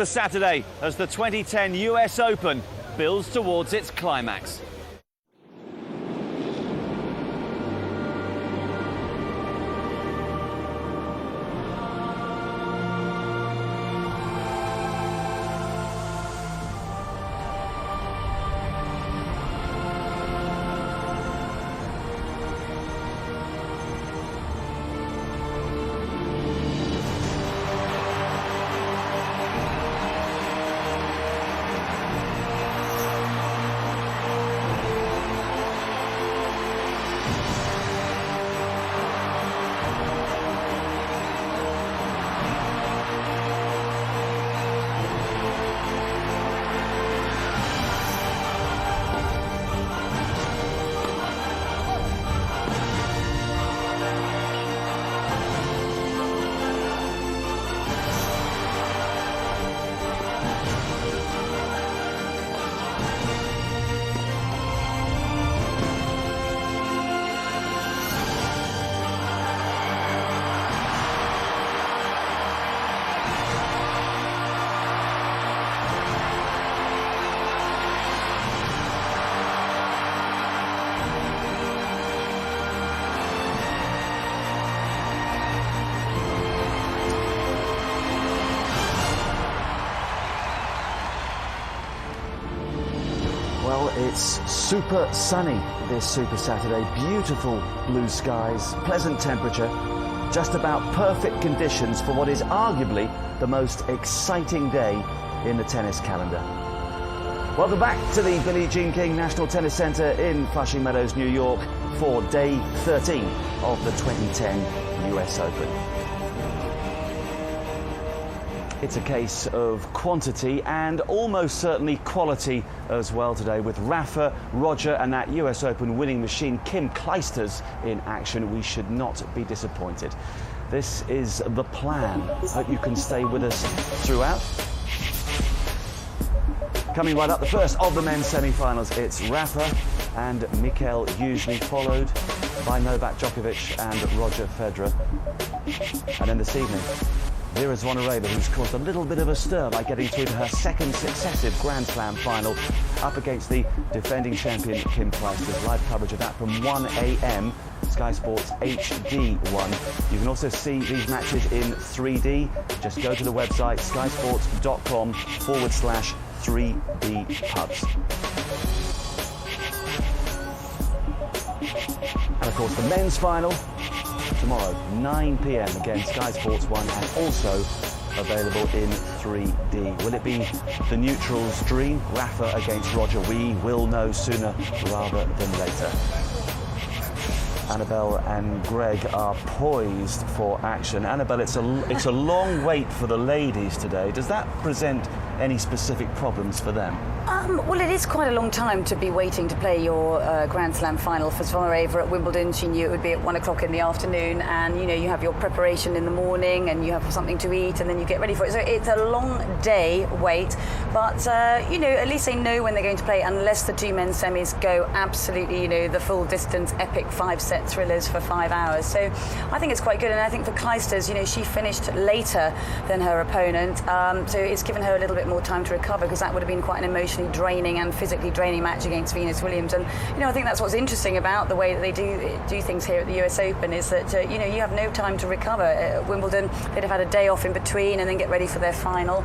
Super Saturday as the 2010 US Open builds towards its climax. Well, it's super sunny this Super Saturday. Beautiful blue skies, pleasant temperature, just about perfect conditions for what is arguably the most exciting day in the tennis calendar. Welcome back to the Billie Jean King National Tennis Center in Flushing Meadows, New York for day 13 of the 2010 US Open. It's a case of quantity and almost certainly quality as well today, with Rafa, Roger and that US Open winning machine Kim Clijsters in action. We should not be disappointed. This is the plan. Hope you can stay with us throughout. Coming right up, the first of the men's semi-finals, it's Rafa and Mikhail Youzhny, followed by Novak Djokovic and Roger Federer. And then this evening, Vera Zvonareva, who's caused a little bit of a stir by getting through to her second successive Grand Slam final, up against the defending champion Kim Clijsters. Live coverage of that from 1 a.m. Sky Sports HD1. You can also see these matches in 3D. Just go to the website skysports.com/3D pubs. And of course the men's final tomorrow, 9 p.m. again, Sky Sports 1, and also available in 3D. Will it be the neutrals' dream, Rafa against Roger? We will know sooner rather than later. Annabelle and Greg are poised for action. Annabelle, it's a long wait for the ladies today. Does that present any specific problems for them? Well, it is quite a long time to be waiting to play your Grand Slam final. For Zvonareva at Wimbledon, she knew it would be at 1 o'clock in the afternoon, and you know, you have your preparation in the morning and you have something to eat and then you get ready for it. So it's a long day wait, but you know, at least they know when they're going to play, unless the two men's semis go absolutely, you know, the full distance epic 5-set thrillers for 5 hours. So I think it's quite good, and I think for Clijsters, you know, she finished later than her opponent, so it's given her a little bit more time to recover, because that would have been quite an emotionally draining and physically draining match against Venus Williams. And you know, I think that's what's interesting about the way that they do things here at the US Open, is that you know, you have no time to recover. At Wimbledon, they'd have had a day off in between and then get ready for their final.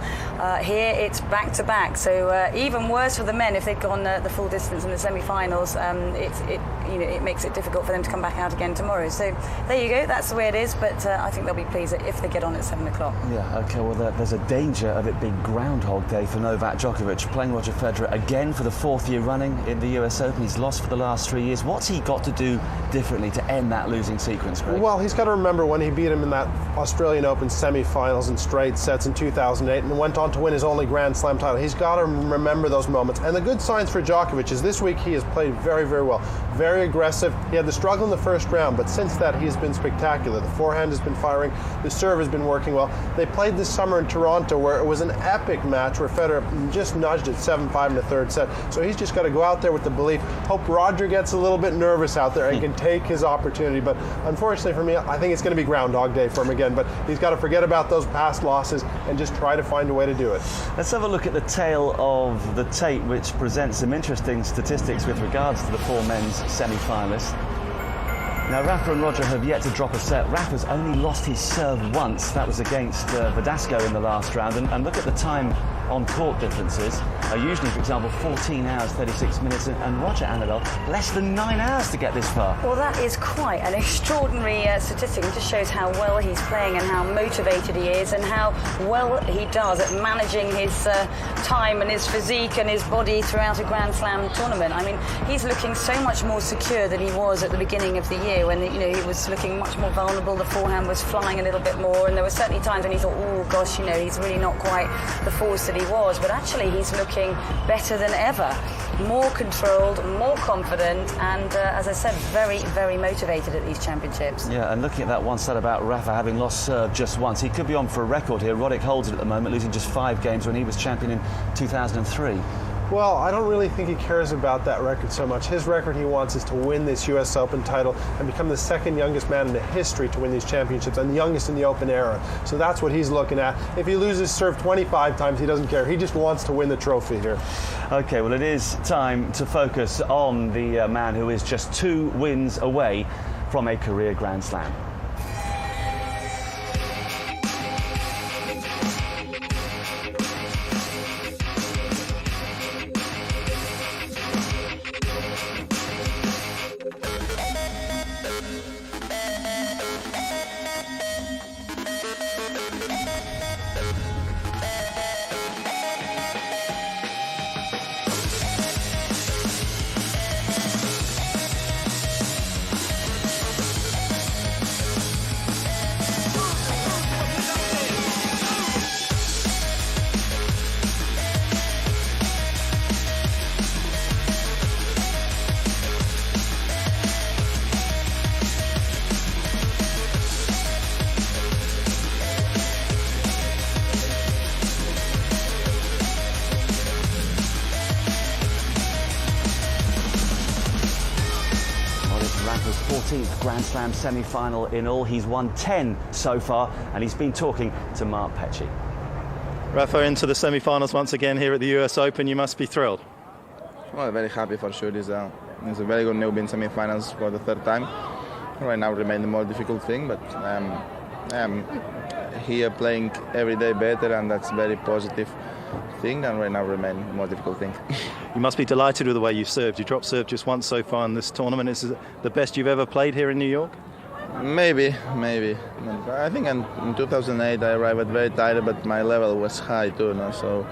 Here it's back to back, so even worse for the men if they'd gone the full distance in the semi-finals. It makes it difficult for them to come back out again tomorrow. So there you go, that's the way it is, but I think they'll be pleased if they get on at 7 o'clock. Yeah, okay, well there's a danger of it being Groundhog Day for Novak Djokovic, playing Roger Federer again for the 4th year running in the US Open. He's lost for the last 3 years. What's he got to do differently to end that losing sequence, Greg? Well, he's got to remember when he beat him in that Australian Open semi-finals in straight sets in 2008 and went on to win his only Grand Slam title. He's got to remember those moments. And the good signs for Djokovic is this week he has played very, very well. Very aggressive. He had the struggle in the first round, but since that he's been spectacular. The forehand has been firing, the serve has been working well. They played this summer in Toronto where it was an epic match where Federer just nudged it 7-5 in the third set. So he's just got to go out there with the belief, hope Roger gets a little bit nervous out there and can take his opportunity. But unfortunately for me, I think it's going to be Groundhog Day for him again. But he's got to forget about those past losses and just try to find a way to do it. Let's have a look at the tail of the tape, which presents some interesting statistics with regards to the four men's semi-finalists. Now, Rafa and Roger have yet to drop a set. Rafa's only lost his serve once. That was against Verdasco in the last round. And look at the time on court differences. Usually, for example, 14 hours, 36 minutes, and Roger and Nadal, less than 9 hours to get this far. Well, that is quite an extraordinary statistic. It just shows how well he's playing and how motivated he is and how well he does at managing his time and his physique and his body throughout a Grand Slam tournament. I mean, he's looking so much more secure than he was at the beginning of the year when, you know, he was looking much more vulnerable. The forehand was flying a little bit more, and there were certainly times when he thought, oh gosh, you know, he's really not quite the force that he was. But actually, he's looking better than ever, more controlled, more confident, and as I said, very, very motivated at these championships. Yeah, and looking at that one stat about Rafa having lost serve just once, he could be on for a record here. Roddick holds it at the moment, losing just 5 games when he was champion in 2003. Well, I don't really think he cares about that record so much. His record he wants is to win this US Open title and become the second youngest man in the history to win these championships and the youngest in the Open era. So that's what he's looking at. If he loses serve 25 times, he doesn't care. He just wants to win the trophy here. Okay, well, it is time to focus on the man who is just 2 wins away from a career Grand Slam. Rafa's 14th Grand Slam semi-final in all. He's won 10 so far, and he's been talking to Mark Petchey. Rafa, into the semi-finals once again here at the US Open. You must be thrilled. Well, very happy for sure. It's a very good news being semi-finals for the 3rd time. Right now remains the more difficult thing, but I am here playing every day better, and that's very positive thing, and right now remain the more difficult thing. You must be delighted with the way you've served. You dropped serve just once so far in this tournament. Is it the best you've ever played here in New York? Maybe. I think in 2008 I arrived very tired, but my level was high too. No? So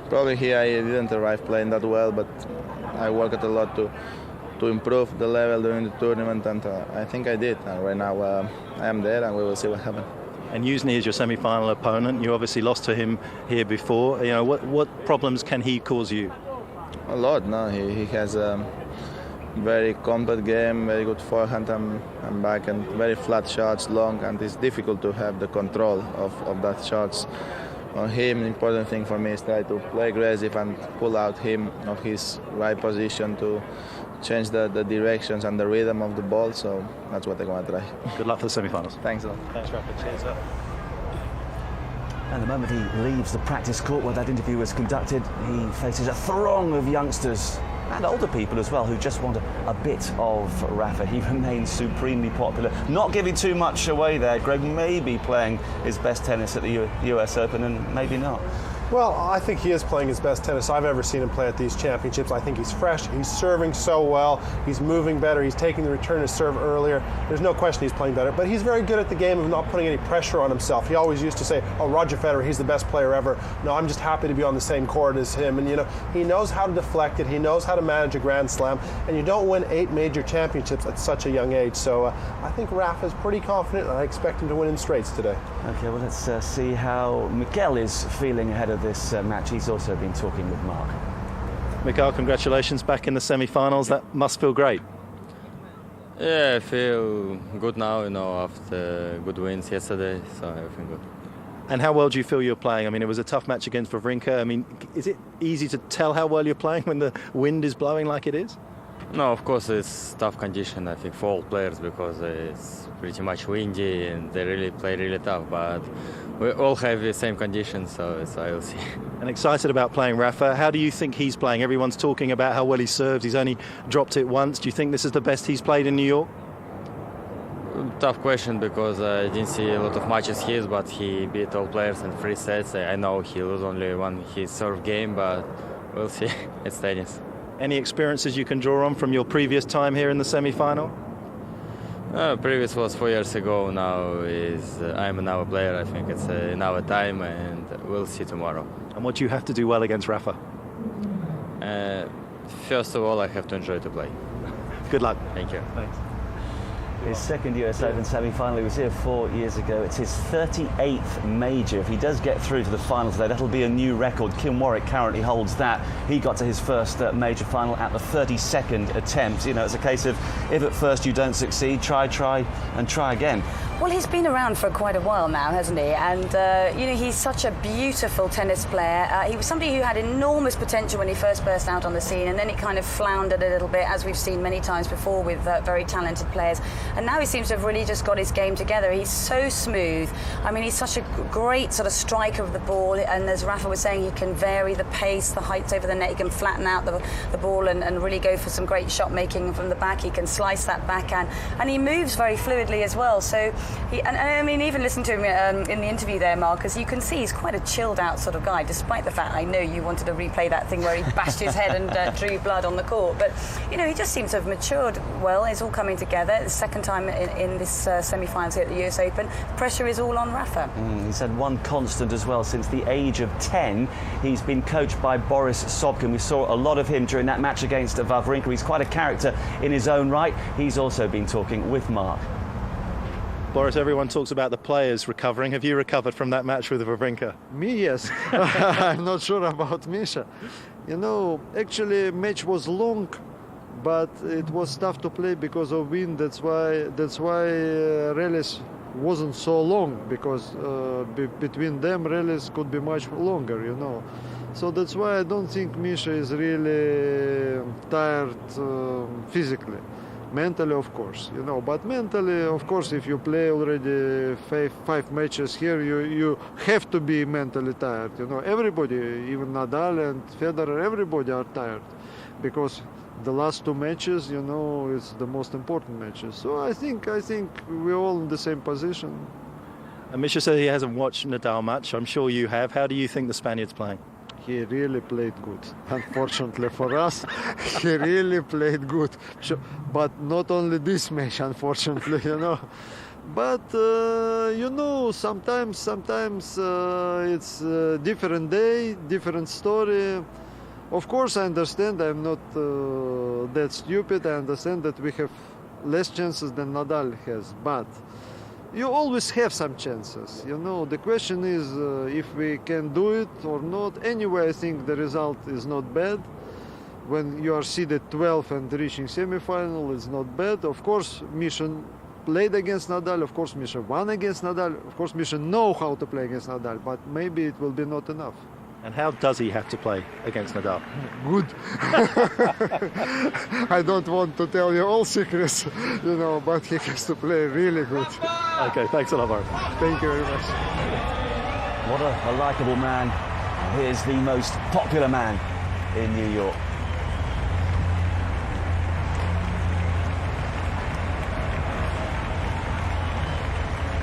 probably here I didn't arrive playing that well, but I worked a lot to improve the level during the tournament, and I think I did. And right now I am there, and we will see what happens. And Youzhny is your semi-final opponent. You obviously lost to him here before. You know, what problems can he cause you? A lot. No, he has a very compact game, very good forehand and back, and very flat shots, long, and it's difficult to have the control of that shots. On him, the important thing for me is try to play aggressive and pull out him of his right position to change the directions and the rhythm of the ball. So that's what I'm going to try. Good luck for the semi-finals. Thanks a lot. Thanks, Rafa. Cheers up. And the moment he leaves the practice court where that interview was conducted, he faces a throng of youngsters and older people as well who just want a bit of Rafa. He remains supremely popular. Not giving too much away there. Greg may be playing his best tennis at the US Open, and maybe not. Well, I think he is playing his best tennis I've ever seen him play at these championships. I think he's fresh, he's serving so well, he's moving better, he's taking the return to serve earlier. There's no question he's playing better, but he's very good at the game of not putting any pressure on himself. He always used to say, oh, Roger Federer, he's the best player ever. No, I'm just happy to be on the same court as him. And, you know, he knows how to deflect it, he knows how to manage a Grand Slam, and you don't win 8 major championships at such a young age. So I think Rafa's pretty confident, and I expect him to win in straights today. Okay, well, let's see how Mikel is feeling ahead of this match. He's also been talking with Mark. Mikel, congratulations back in the semi-finals. That must feel great. Yeah, I feel good now, after good wins yesterday, so everything good. And how well do you feel you're playing? I mean, it was a tough match against Wawrinka. I mean, is it easy to tell how well you're playing when the wind is blowing like it is? No, of course it's tough condition, I think, for all players because it's pretty much windy and they really play really tough, but we all have the same conditions, so I will see. And excited about playing Rafa. How do you think he's playing? Everyone's talking about how well he serves. He's only dropped it once. Do you think this is the best he's played in New York? Tough question because I didn't see a lot of matches his, but he beat all players in 3 sets. I know he lose only one his serve game, but we'll see. It's tennis. Any experiences you can draw on from your previous time here in the semi-final? Previous was 4 years ago. Now I'm another player. I think it's another time, and we'll see tomorrow. And what do you have to do well against Rafa? First of all, I have to enjoy to play. Good luck. Thank you. Thanks. His second US Open semi-final. He was here 4 years ago. It's his 38th major. If he does get through to the final today, that'll be a new record. Kim Warwick currently holds that. He got to his first major final at the 32nd attempt. It's a case of if at first you don't succeed, try and try again. Well, he's been around for quite a while now, hasn't he? And, he's such a beautiful tennis player. He was somebody who had enormous potential when he first burst out on the scene, and then he kind of floundered a little bit, as we've seen many times before with very talented players. And now he seems to have really just got his game together. He's so smooth. I mean, he's such a great sort of striker of the ball. And as Rafa was saying, he can vary the pace, the heights over the net. He can flatten out the ball and really go for some great shot making from the back. He can slice that backhand. And he moves very fluidly as well. So, even listen to him in the interview there, Marcus, you can see he's quite a chilled out sort of guy, despite the fact I know you wanted to replay that thing where he bashed his head and drew blood on the court. But, he just seems to have matured well. It's all coming together. The second time in this semi-finals here at the US Open. The pressure is all on Rafa. He's had one constant as well. Since the age of 10, he's been coached by Boris Sobkin. We saw a lot of him during that match against Wawrinka. He's quite a character in his own right. He's also been talking with Mark. Boris, everyone talks about the players recovering. Have you recovered from that match with Wawrinka? Me, yes. I'm not sure about Misha. Actually, match was long, but it was tough to play because of wind. That's why rallies wasn't so long, because between them rallies could be much longer. So that's why I don't think Misha is really tired physically. Mentally, of course, but mentally, of course, if you play already five matches here, you have to be mentally tired. Everybody, even Nadal and Federer, everybody are tired, because the last 2 matches, it's the most important matches. So I think we're all in the same position. And Misha said he hasn't watched Nadal much. I'm sure you have. How do you think the Spaniard's playing? He really played good. Unfortunately for us, he really played good. But not only this match, unfortunately, But, sometimes it's a different day, different story. Of course, I understand. I'm not that stupid. I understand that we have less chances than Nadal has. But you always have some chances. The question is if we can do it or not. Anyway, I think the result is not bad. When you are seeded 12 and reaching semi-final, it's not bad. Of course, Misha played against Nadal. Of course, Misha won against Nadal. Of course, Misha knows how to play against Nadal, but maybe it will be not enough. And how does he have to play against Nadal? Good. I don't want to tell you all secrets, but he has to play really good. Okay, thanks a lot, Boris. Thank you very much. What a likeable man. He is the most popular man in New York.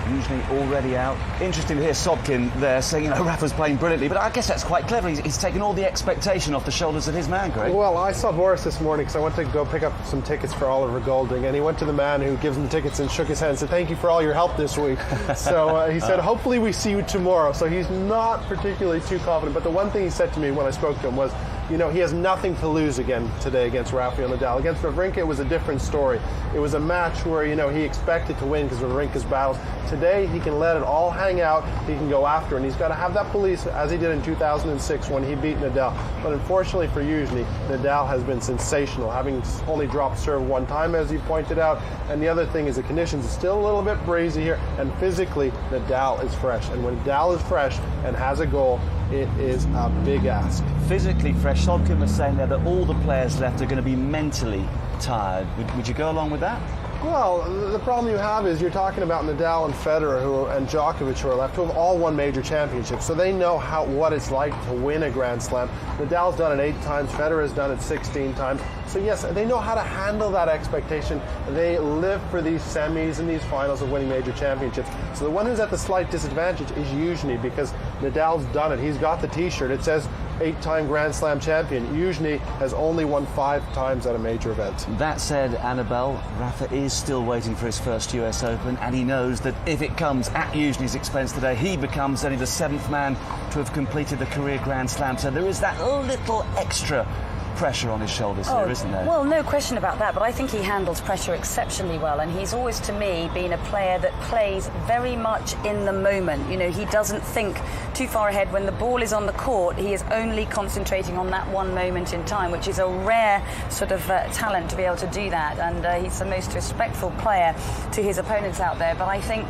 Youzhny already out. Interesting to hear Sobkin there saying, Rafa's playing brilliantly, but I guess that's quite clever. He's taken all the expectation off the shoulders of his man, Greg. Well, I saw Boris this morning because I went to go pick up some tickets for Oliver Golding, and he went to the man who gives him the tickets and shook his hand and said, "Thank you for all your help this week." So he said, "Hopefully we see you tomorrow." So he's not particularly too confident, but the one thing he said to me when I spoke to him was, you know, he has nothing to lose again today against Rafael Nadal. Against Wawrinka, it was a different story. It was a match where, you know, he expected to win because of Wawrinka's battles. Today, he can let it all hang out. He can go after, and he's got to have that police, as he did in 2006 when he beat Nadal. But unfortunately for Youzhny, Nadal has been sensational, having only dropped serve one time, as you pointed out. And the other thing is the conditions are still a little bit breezy here, and physically, Nadal is fresh. And when Nadal is fresh and has a goal, it is a big ask. Physically fresh. Solkin was saying there that all the players left are going to be mentally tired. Would you go along with that? Well, the problem you have is you're talking about Nadal and Federer and Djokovic who are left, who have all won major championships, so they know what it's like to win a Grand Slam. Nadal's done it 8 times, Federer's done it 16 times. So yes, they know how to handle that expectation. They live for these semis and these finals of winning major championships. So the one who's at the slight disadvantage is Youzhny, because Nadal's done it. He's got the T-shirt. It says 8-time Grand Slam champion. Youzhny has only won 5 times at a major event. That said, Annabelle, Rafa is still waiting for his first US Open, and he knows that if it comes at Youzhny's expense today, he becomes only the 7th man to have completed the career Grand Slam. So there is that little extra pressure on his shoulders here, isn't there? Well, no question about that, but I think he handles pressure exceptionally well, and he's always, to me, been a player that plays very much in the moment. You know, he doesn't think too far ahead. When the ball is on the court, he is only concentrating on that one moment in time, which is a rare sort of talent to be able to do that, and he's the most respectful player to his opponents out there. But I think,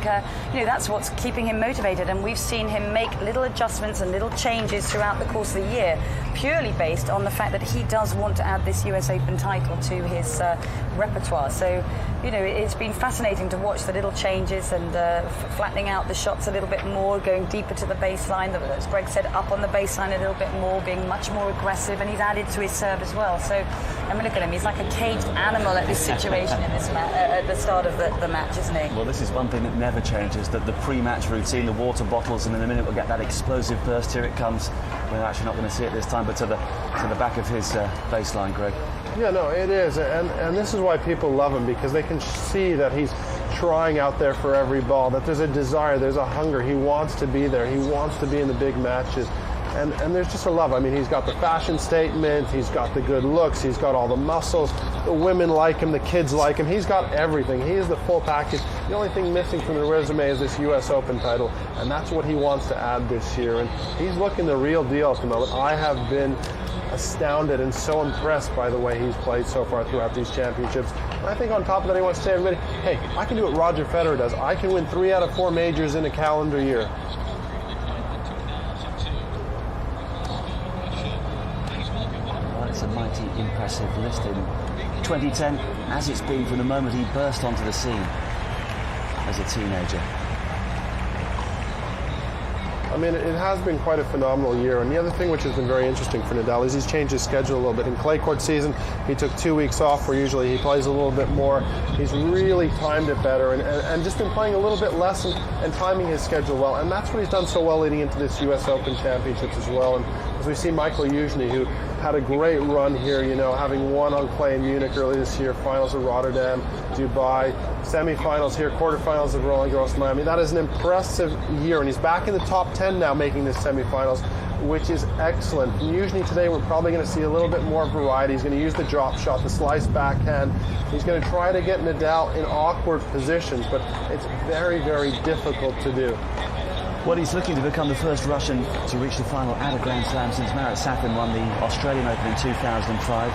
you know, that's what's keeping him motivated, and we've seen him make little adjustments and little changes throughout the course of the year, purely based on the fact that he does want to add this US Open title to his repertoire. So, you know, it's been fascinating to watch the little changes and flattening out the shots a little bit more, going deeper to the baseline, as Greg said, up on the baseline a little bit more, being much more aggressive, and he's added to his serve as well. So, I mean, look at him, he's like a caged animal at this situation in this at the start of the match, isn't he? Well, this is one thing that never changes, that the pre-match routine, the water bottles, and in a minute we'll get that explosive burst. Here it comes. We're actually not going to see it this time, but to the back of his baseline, Greg. Yeah, no, it is, and this is why people love him, because they can see that he's trying out there for every ball, that there's a desire, there's a hunger. He wants to be there. He wants to be in the big matches. And there's just a love. I mean, he's got the fashion statement, he's got the good looks, he's got all the muscles. The women like him, the kids like him. He's got everything. He is the full package. The only thing missing from the resume is this US Open title, and that's what he wants to add this year. And he's looking the real deal at the moment. I have been astounded and so impressed by the way he's played so far throughout these championships. And I think on top of that, he wants to say to everybody, hey, I can do what Roger Federer does. I can win 3 out of 4 majors in a calendar year. It's a mighty impressive list in 2010, as it's been from the moment he burst onto the scene as a teenager. I mean, it has been quite a phenomenal year, and the other thing which has been very interesting for Nadal is he's changed his schedule a little bit. In clay court season, he took 2 weeks off, where usually he plays a little bit more. He's really timed it better and just been playing a little bit less and timing his schedule well, and that's what he's done so well leading into this US Open Championships as well. And as we see Michael Youzhny, who had a great run here, you know, having won on clay in Munich early this year, finals of Rotterdam, Dubai, semifinals here, quarterfinals of Roland Garros Miami. That is an impressive year, and he's back in the top 10 now, making this semifinals, which is excellent. From Youzhny today, we're probably going to see a little bit more variety. He's going to use the drop shot, the slice backhand. He's going to try to get Nadal in awkward positions, but it's very, very difficult to do. Well, he's looking to become the first Russian to reach the final at a Grand Slam since Marat Safin won the Australian Open in 2005.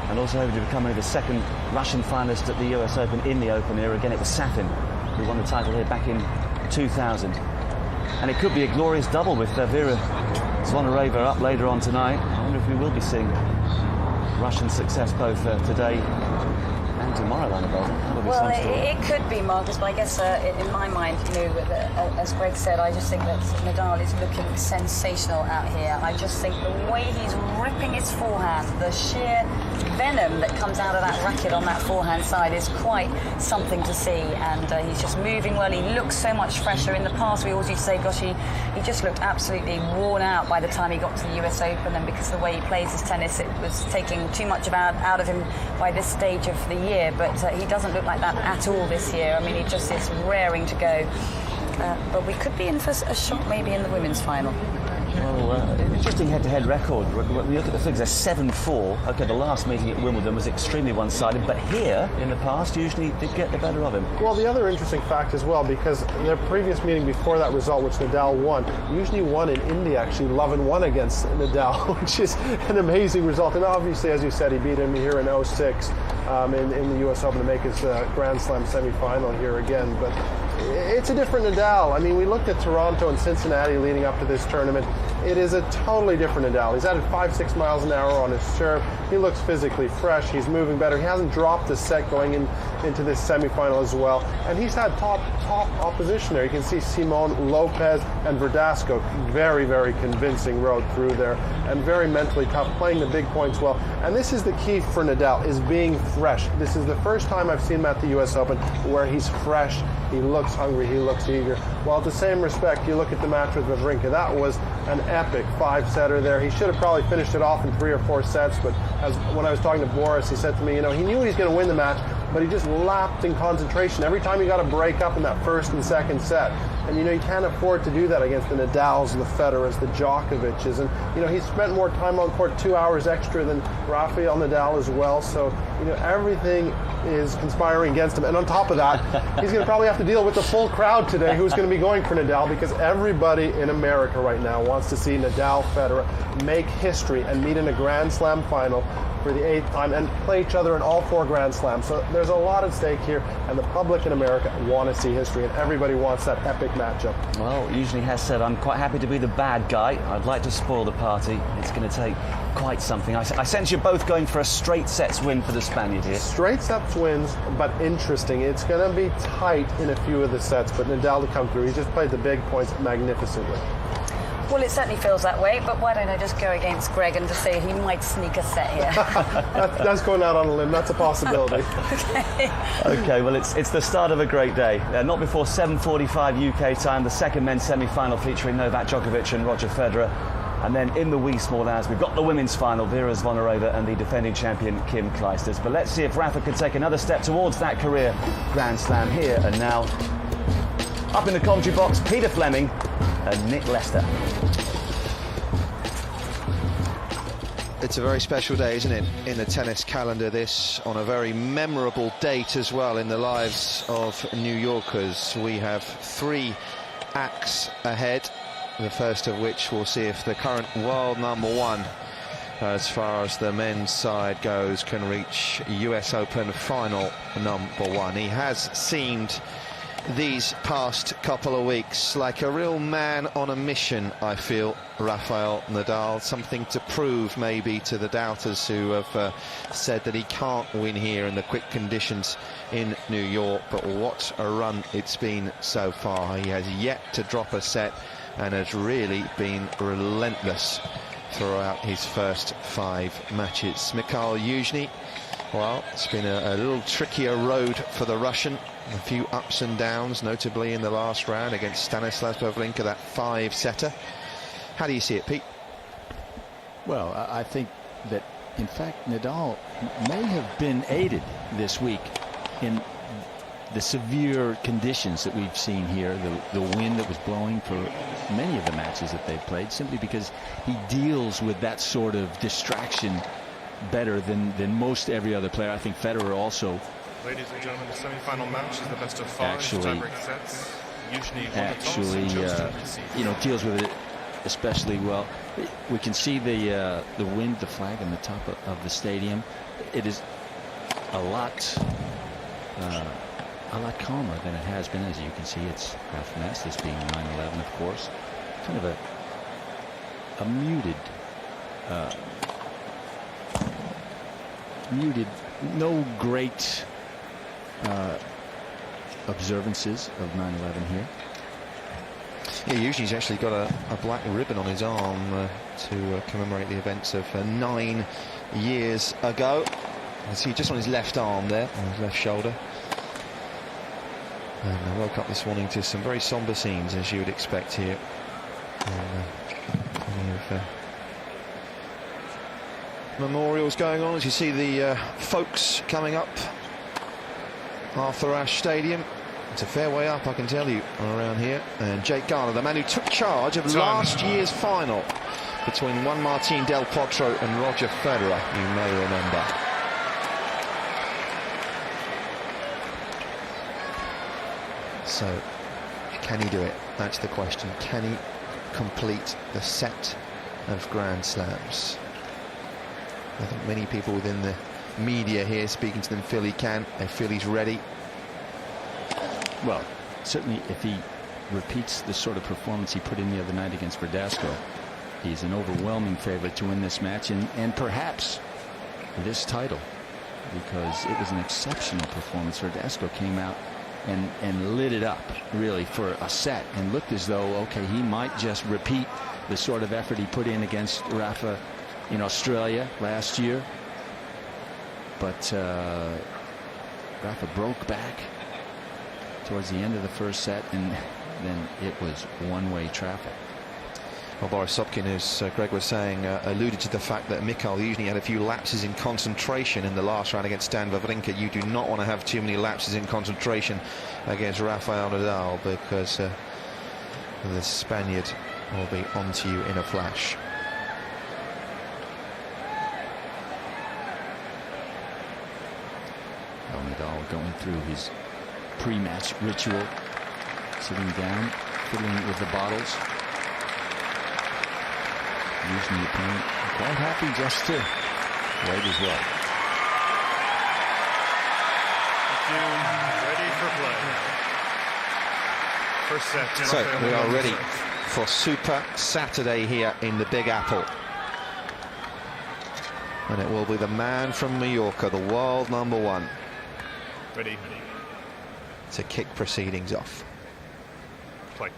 And also hoping to become only the second Russian finalist at the US Open in the Open era. Again, it was Safin who won the title here back in 2000. And it could be a glorious double with Vera Zvonareva up later on tonight. I wonder if we will be seeing Russian success both today and tomorrow, Annabelle. Well, it could be, Marcus, but I guess in my mind, you know, as Greg said, I just think that Nadal is looking sensational out here. I just think the way he's ripping his forehand, the sheer venom that comes out of that racket on that forehand side is quite something to see, and he's just moving well. He looks so much fresher. In the past, we always used to say, gosh, he just looked absolutely worn out by the time he got to the US Open, and because of the way he plays his tennis, it was taking too much out of him by this stage of the year, but he doesn't look like that at all this year. I mean, he just is raring to go. But we could be in for a shot maybe in the women's final. Well, interesting head-to-head record. We look at the figures, they're 7-4. OK, the last meeting at Wimbledon was extremely one-sided, but here, in the past, Youzhny did get the better of him. Well, the other interesting fact as well, because their previous meeting before that result, which Nadal won, Youzhny won in India, actually 11-1 against Nadal, which is an amazing result. And obviously, as you said, he beat him here in 06 in the US Open to make his Grand Slam semi-final here again. But it's a different Nadal. I mean, we looked at Toronto and Cincinnati leading up to this tournament. It is a totally different Nadal. He's added 5-6 miles an hour on his serve. He looks physically fresh. He's moving better. He hasn't dropped a set going into this semifinal as well. And he's had top opposition there. You can see Simon, Lopez, and Verdasco. Very, very convincing road through there. And very mentally tough, playing the big points well. And this is the key for Nadal, is being fresh. This is the first time I've seen him at the US Open where he's fresh. He looks hungry. He looks eager. While at the same respect, you look at the match with Wawrinka. That was an epic 5-setter there. He should have probably finished it off in 3 or 4 sets, but when I was talking to Boris, he said to me, he knew he was going to win the match, but he just lapped in concentration. Every time he got a break up in that first and second set. And, you can't afford to do that against the Nadals, the Federers, the Djokovic's. And, he spent more time on court, 2 hours extra than Rafael Nadal as well. So, everything is conspiring against him. And on top of that, he's going to probably have to deal with the full crowd today who's going to be going for Nadal, because everybody in America right now wants to see Nadal, Federer make history and meet in a Grand Slam final for the 8th time and play each other in all 4 Grand Slams. So there's a lot at stake here, and the public in America want to see history, and everybody wants that epic matchup. Well, Youzhny has said, I'm quite happy to be the bad guy. I'd like to spoil the party. It's going to take quite something. I sense you're both going for a straight sets win for the Spaniard here. Straight sets wins, but interesting. It's going to be tight in a few of the sets, but Nadal to come through. He just played the big points magnificently. Well, it certainly feels that way, but why don't I just go against Greg and just say he might sneak a set here? That's going out on a limb. That's a possibility. Okay, well, it's the start of a great day. Not before 7:45 UK time, the second men's semi-final featuring Novak Djokovic and Roger Federer. And then in the wee small hours, we've got the women's final, Vera Zvonareva and the defending champion, Kim Clijsters. But let's see if Rafa can take another step towards that career Grand Slam here and now. Up in the commentary box, Peter Fleming and Nick Lester. It's a very special day, isn't it, in the tennis calendar, this, on a very memorable date as well in the lives of New Yorkers. We have 3 acts ahead, the first of which will see if the current world #1, as far as the men's side goes, can reach US Open final #1. He has seemed these past couple of weeks like a real man on a mission, I feel, Rafael Nadal. Something to prove maybe to the doubters who have said that he can't win here in the quick conditions in New York. But what a run it's been so far. He has yet to drop a set and has really been relentless throughout his first 5 matches. Mikhail Youzhny, well, it's been a little trickier road for the Russian. A few ups and downs, notably in the last round against Stanislas Wawrinka, that 5-setter. How do you see it, Pete? Well, I think that, in fact, Nadal may have been aided this week in the severe conditions that we've seen here, the wind that was blowing for many of the matches that they've played, simply because he deals with that sort of distraction better than most every other player. I think Federer also. Ladies and gentlemen, the semi-final match is the best of 5 tiebreak sets. Usually, deals with it especially well. We can see the wind, the flag on the top of the stadium. It is a lot calmer than it has been. As you can see, it's half-mast, this being 9/11, of course. Kind of a muted, no great observances of 9/11 here. Yeah, usually he's actually got a black ribbon on his arm to commemorate the events of 9 years ago. I see just on his left arm there, on his left shoulder. And I woke up this morning to some very somber scenes, as you would expect here. Memorials going on as you see the folks coming up Arthur Ashe Stadium. It's a fair way up, I can tell you, around here. And Jake Garner, the man who took charge of last year's final between Juan Martín del Potro and Roger Federer, you may remember. So, can he do it? That's the question. Can he complete the set of Grand Slams? I think many people within the media here speaking to them feel he can. They feel he's ready. Well, certainly if he repeats the sort of performance he put in the other night against Verdasco, he's an overwhelming favorite to win this match and perhaps this title, because it was an exceptional performance. Verdasco came out and lit it up really for a set and looked as though, okay, he might just repeat the sort of effort he put in against Rafa in Australia last year. But Rafa broke back towards the end of the first set, and then it was one-way traffic. Well, Boris Sopkin, as Greg was saying, alluded to the fact that Mikhail Youzhny had a few lapses in concentration in the last round against Stan Wawrinka. You do not want to have too many lapses in concentration against Rafael Nadal, because the Spaniard will be onto you in a flash. Nadal going through his pre-match ritual, sitting down, fiddling with the bottles. Youzhny opponent quite happy just to wait as well. Ready for play. First set. So we are ready for Super Saturday here in the Big Apple. And it will be the man from Mallorca, the world #1. Ready. To kick proceedings off. Play.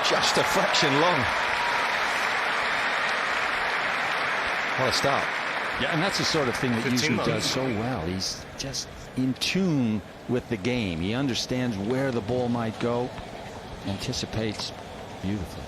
Just a fraction long. What a start. Yeah, and that's the sort of thing that Youzhny does so well. He's just in tune with the game. He understands where the ball might go, anticipates beautifully.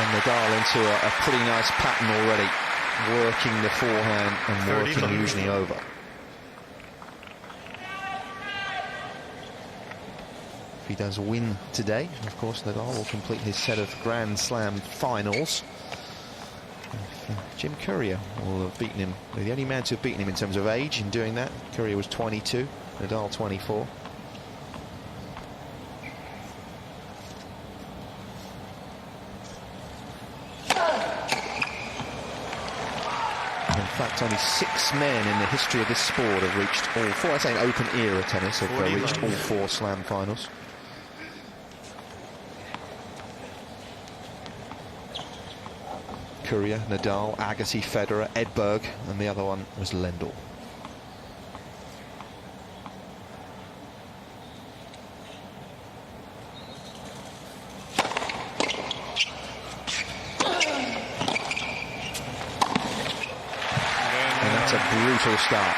Nadal into a pretty nice pattern already, working the forehand and working Youzhny over. If he does win today, of course, Nadal will complete his set of Grand Slam finals. Jim Courier will have beaten him. The only man to have beaten him in terms of age in doing that. Courier was 22, Nadal 24. In fact, only 6 men in the history of this sport have reached all 4. I say in open era tennis have reached all 4 Slam finals. Courier, Nadal, Agassi, Federer, Edberg, and the other one was Lendl. A brutal start.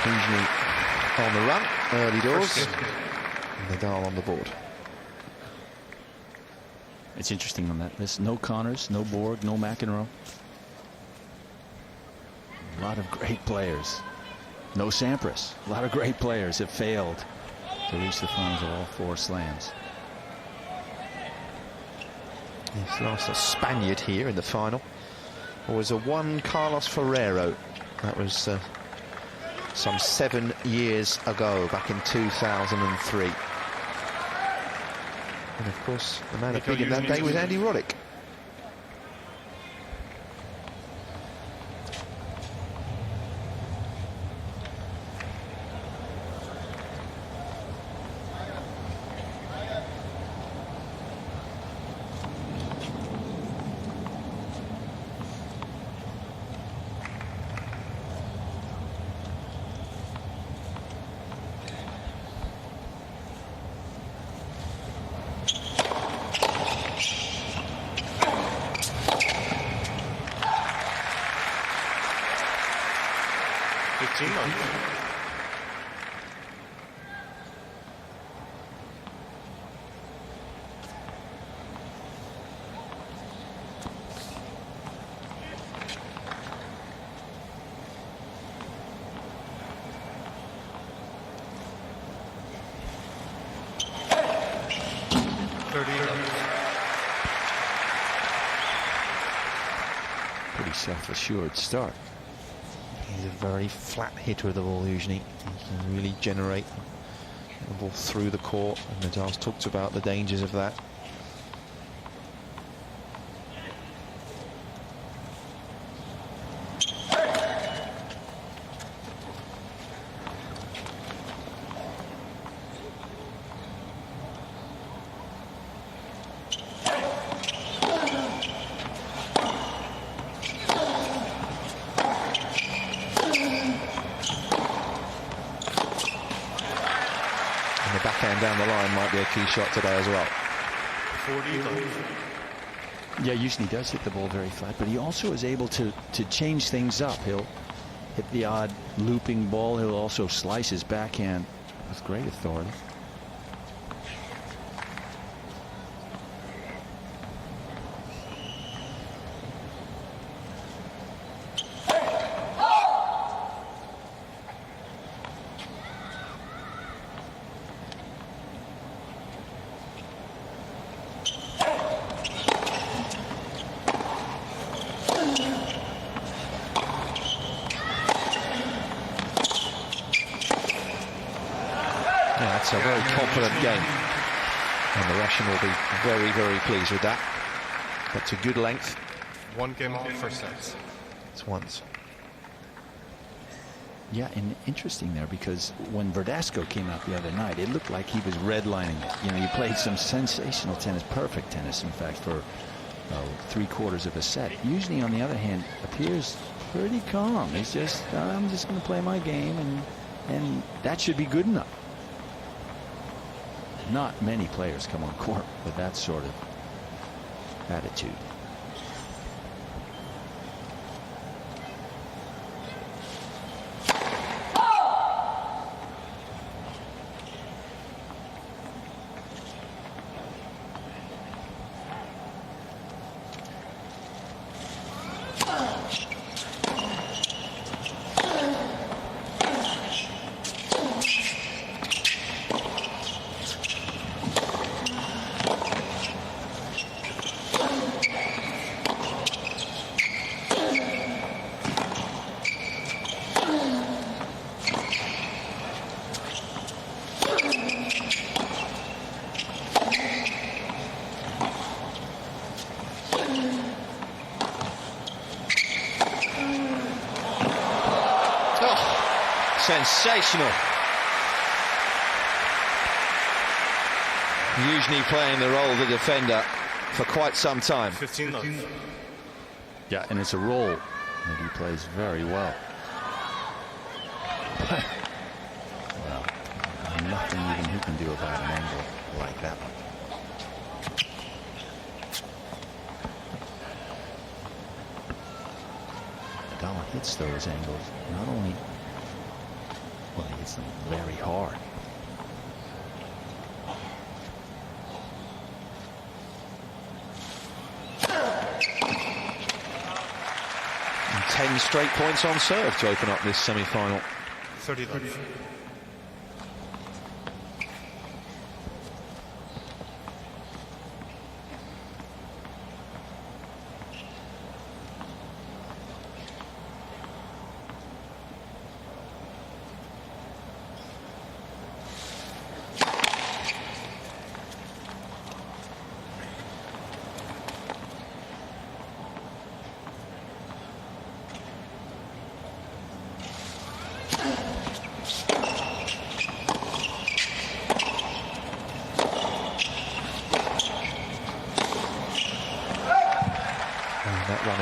Youzhny on the run, early doors. Nadal on the board. It's interesting on that list. No Connors, no Borg, no McEnroe. A lot of great players. No Sampras. A lot of great players have failed to reach the finals of all 4 slams. He's lost a Spaniard here in the final. It was a Juan Carlos Ferrero. That was some 7 years ago, back in 2003. And of course, the man that beat him that day was Andy Roddick. Pretty self-assured start. He's a very flat hitter of the ball, Youzhny. He can really generate the ball through the court, and Nadal's talked about the dangers of that. Down the line might be a key shot today as well. 40 Yeah, Youzhny does hit the ball very flat, but he also is able to change things up. He'll hit the odd looping ball. He'll also slice his backhand with great authority. It's a very confident game, and the Russian will be very, very pleased with that. That's a good length. 1 game off, first sets. It's once. Yeah, and interesting there, because when Verdasco came out the other night, it looked like he was redlining it. You know, he played some sensational tennis, perfect tennis, in fact, for 3/4 of a set. Youzhny, on the other hand, appears pretty calm. He's just, I'm just going to play my game, and that should be good enough. Not many players come on court with that sort of attitude. Sensational. Youzhny playing the role of the defender for quite some time. 15 love. Yeah, and it's a role that he plays very well. Well, nothing even he can do about an angle like that one. Nadal hits those angles not only, well, he hits them very hard. 10 straight points on serve to open up this semi-final. 30 love.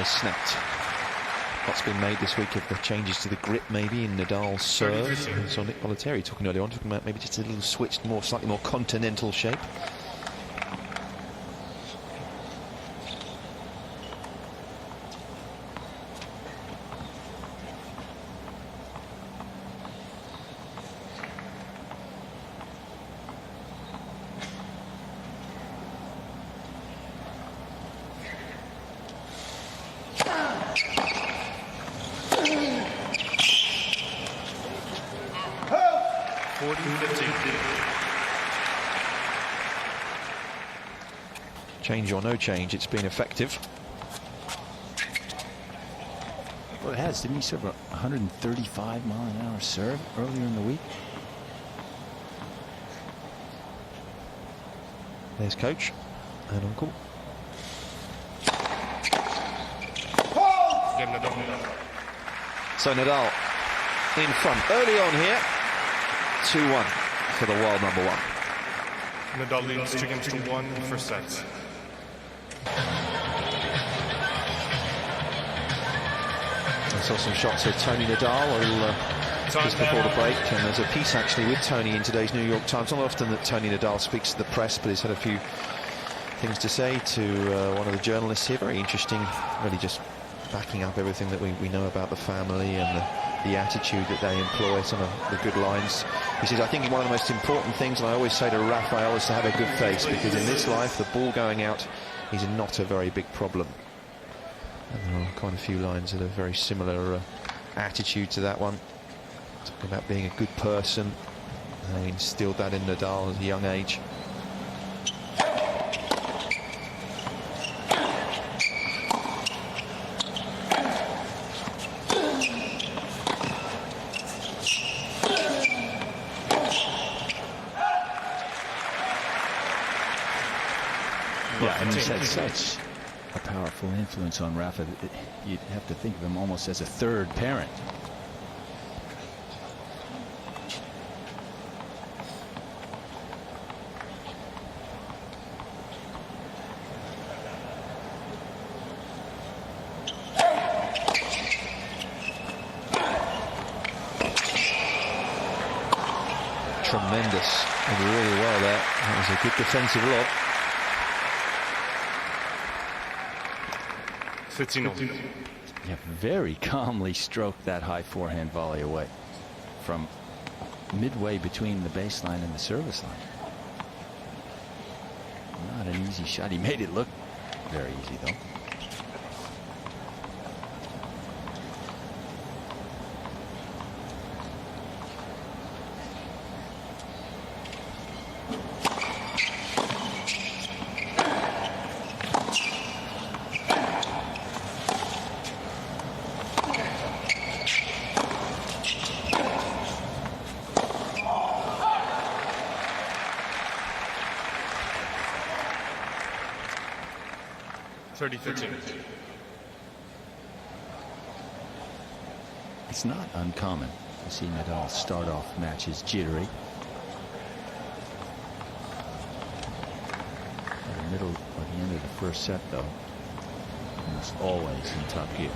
Snapped. What's been made this week of the changes to the grip, maybe in Nadal's serve. And so Nick Bollettieri talking earlier on, talking about maybe just a little switched, slightly more continental shape. Change or no change, it's been effective. Well, it has. Didn't he serve a 135-mile-an-hour serve earlier in the week? There's coach and uncle. So Nadal in front early on here. 2-1 for the world number one. Nadal leads 2-1 in the first set. I saw some shots of Tony Nadal just before the break, and there's a piece actually with Tony in today's New York Times. Not often that Tony Nadal speaks to the press, but he's had a few things to say to one of the journalists here. Very interesting, really just backing up everything that we know about the family and the attitude that they employ, some of the good lines. He says, I think one of the most important things, and I always say to Rafael, is to have a good face, because in this life, the ball going out is not a very big problem. And there are quite a few lines that are very similar attitude to that one. Talking about being a good person. They instilled that in Nadal at a young age. Yeah, and he's had such a powerful influence on Rafa. You'd have to think of him almost as a third parent. Tremendous. Did really well there. That was a good defensive lob. 15. Yeah, very calmly stroked that high forehand volley away from midway between the baseline and the service line. Not an easy shot. He made it look very easy, though. It's not uncommon to see Nadal start off matches jittery. At the middle or the end of the first set, though, almost always in top gear.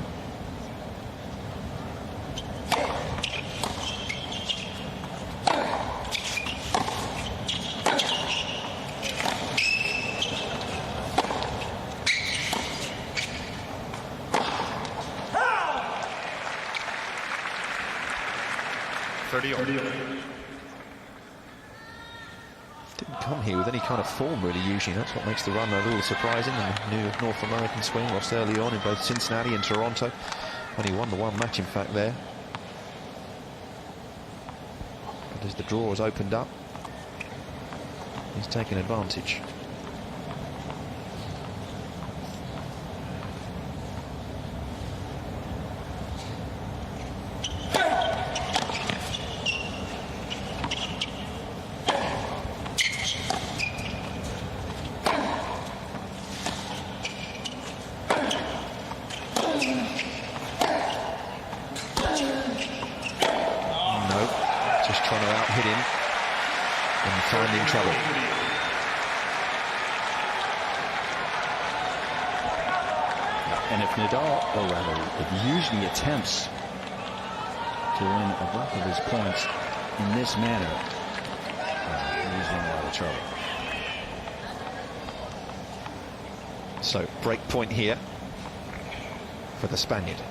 Didn't come here with any kind of form, really, Youzhny. That's what makes the run a little surprising. And the new North American swing lost early on in both Cincinnati and Toronto. Only won the one match, in fact, there. But as the draw has opened up, he's taken advantage. Finding trouble. And if Nadal, or rather, if Youzhny attempts to win a bunch of his points in this manner, he's in a lot of trouble. So, break point here for the Spaniard.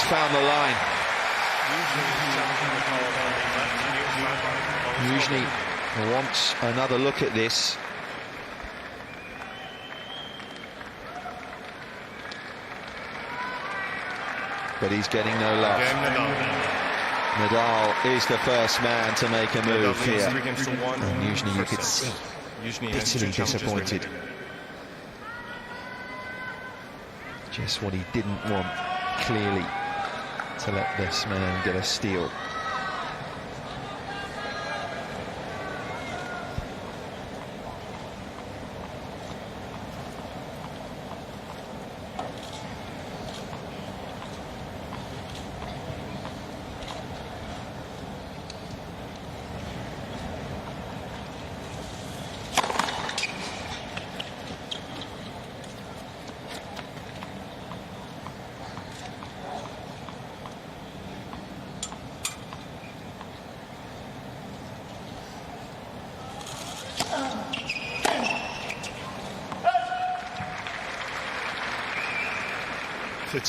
Found the line. Youzhny wants another look at this. But he's getting no love. Nadal is the first man to make a move here. And Youzhny, you could see, bitterly disappointed. Just what he didn't want, clearly, to let this man get a steal.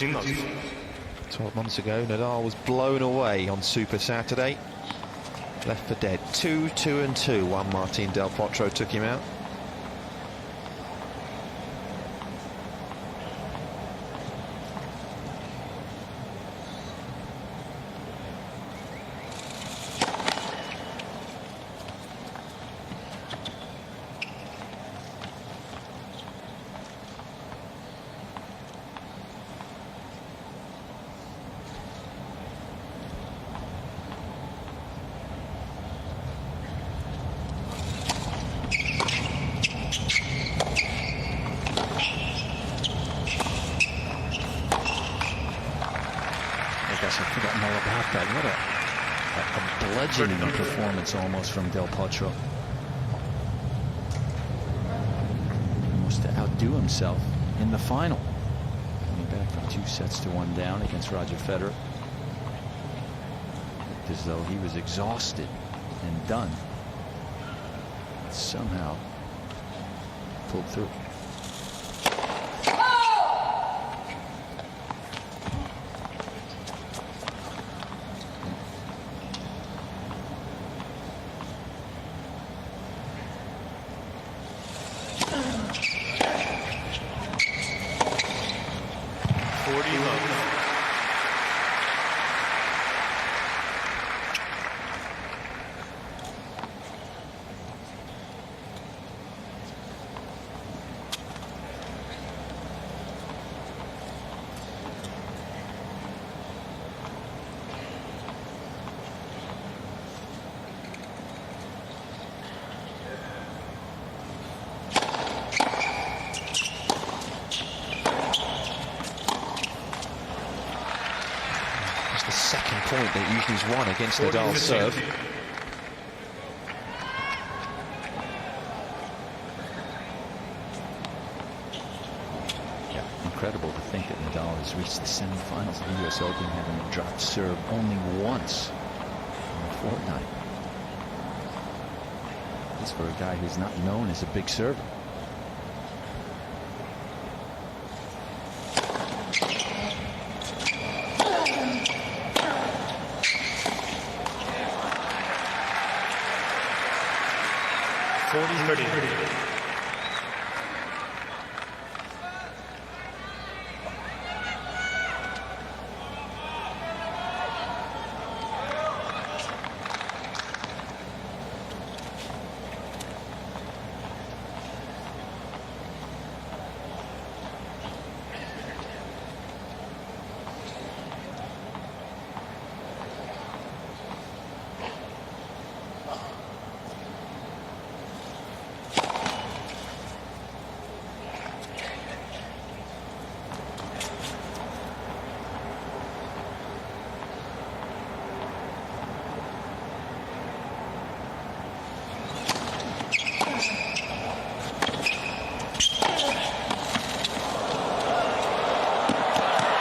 Months. 12 months ago, Nadal was blown away on Super Saturday. Left for dead. 2-2-2. Juan Martín del Potro took him out. I've forgotten all about that. What a bludgeoning performance almost from Del Potro. Almost to outdo himself in the final. Coming back from 2-1 down against Roger Federer. Looked as though he was exhausted and done. Somehow pulled through. The second point that Youzhny's won against Nadal's serve. Yeah, incredible to think that Nadal has reached the semifinals of the US Open, having dropped serve only once in a fortnight. This for a guy who's not known as a big server. 40-30.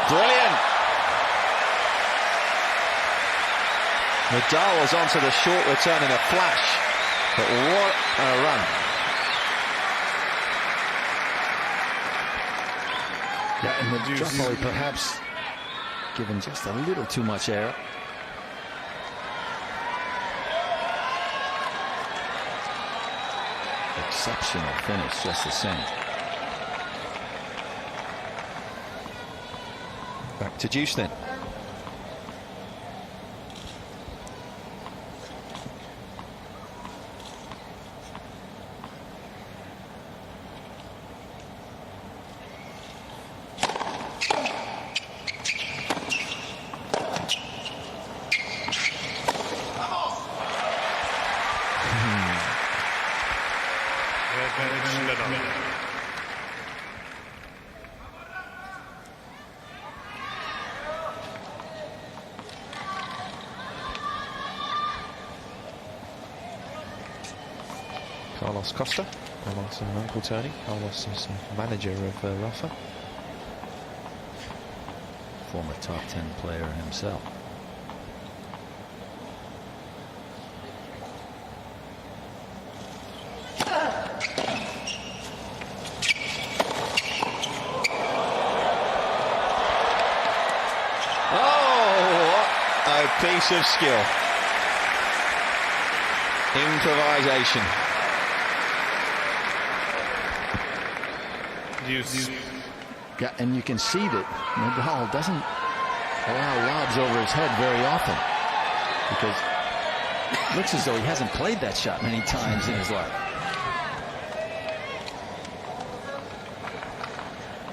Brilliant. Nadal was onto the short return in a flash, but what a run. Yeah, and the drop volley perhaps given just a little too much air. Exceptional finish, just the same. Back to Youzhny. Carlos Costa, Carlos and Uncle Tony. Carlos is manager of Rafa. Former top 10 player himself. Oh, what a piece of skill. Improvisation. Yeah, and you can see that Nadal doesn't allow lobs over his head very often, because it looks as though he hasn't played that shot many times in his life.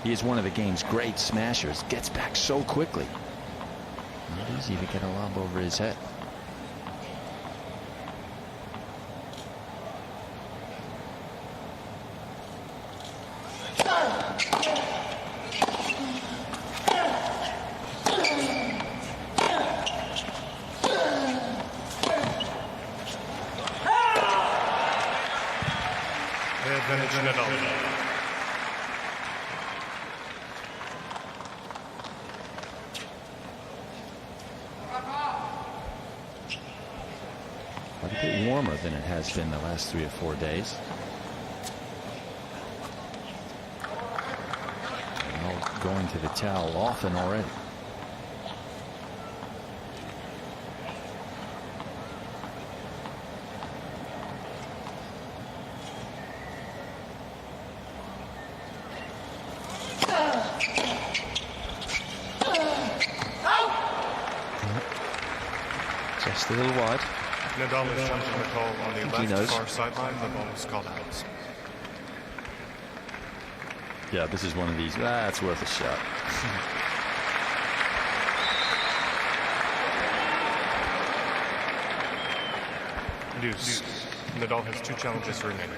He is one of the game's great smashers. Gets back so quickly. Not easy to get a lob over his head. Quite a bit warmer than it has been the last 3 or 4 days. Now going to the towel often already. Just a little wide. Nadal is judging the call on the left far sideline. The ball is called out. Yeah, this is one of these. It's worth a shot. Deuce. Nadal has 2 challenges remaining.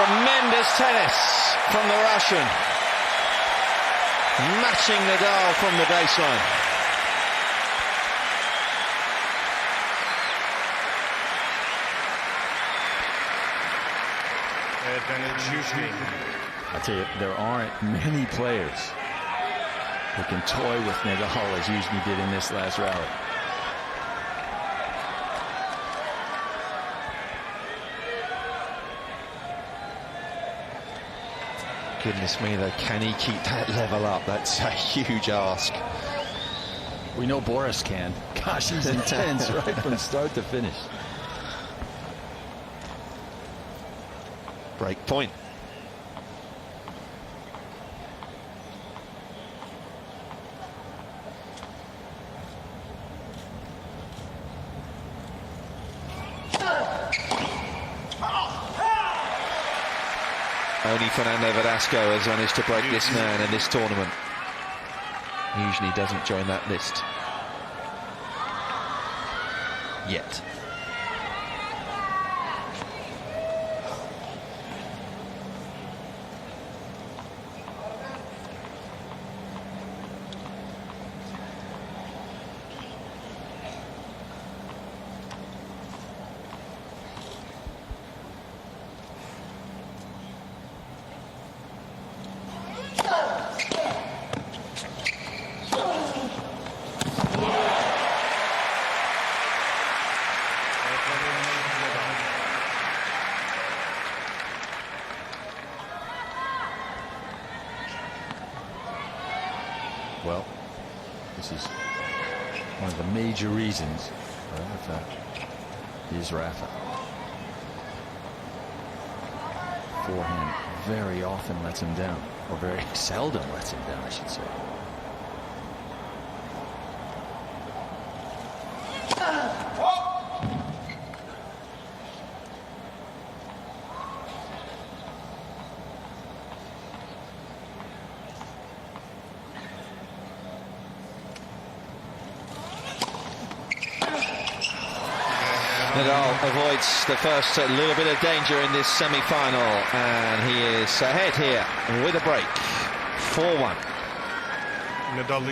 Tremendous tennis from the Russian. Matching Nadal from the baseline. Advantage Youzhny. I tell you, there aren't many players who can toy with Nadal as Youzhny did in this last rally. Goodness me, though, can he keep that level up? That's a huge ask. We know Boris can. Gosh, he's intense right from start to finish. Break point. Only Fernando Verdasco has managed to break this man in this tournament. Usually doesn't join that list yet. Well, this is one of the major reasons Rafa is Rafa. Forehand very often lets him down, or very seldom lets him down, I should say. Nadal avoids the first little bit of danger in this semi-final, and he is ahead here with a break. 4-1. Nadal.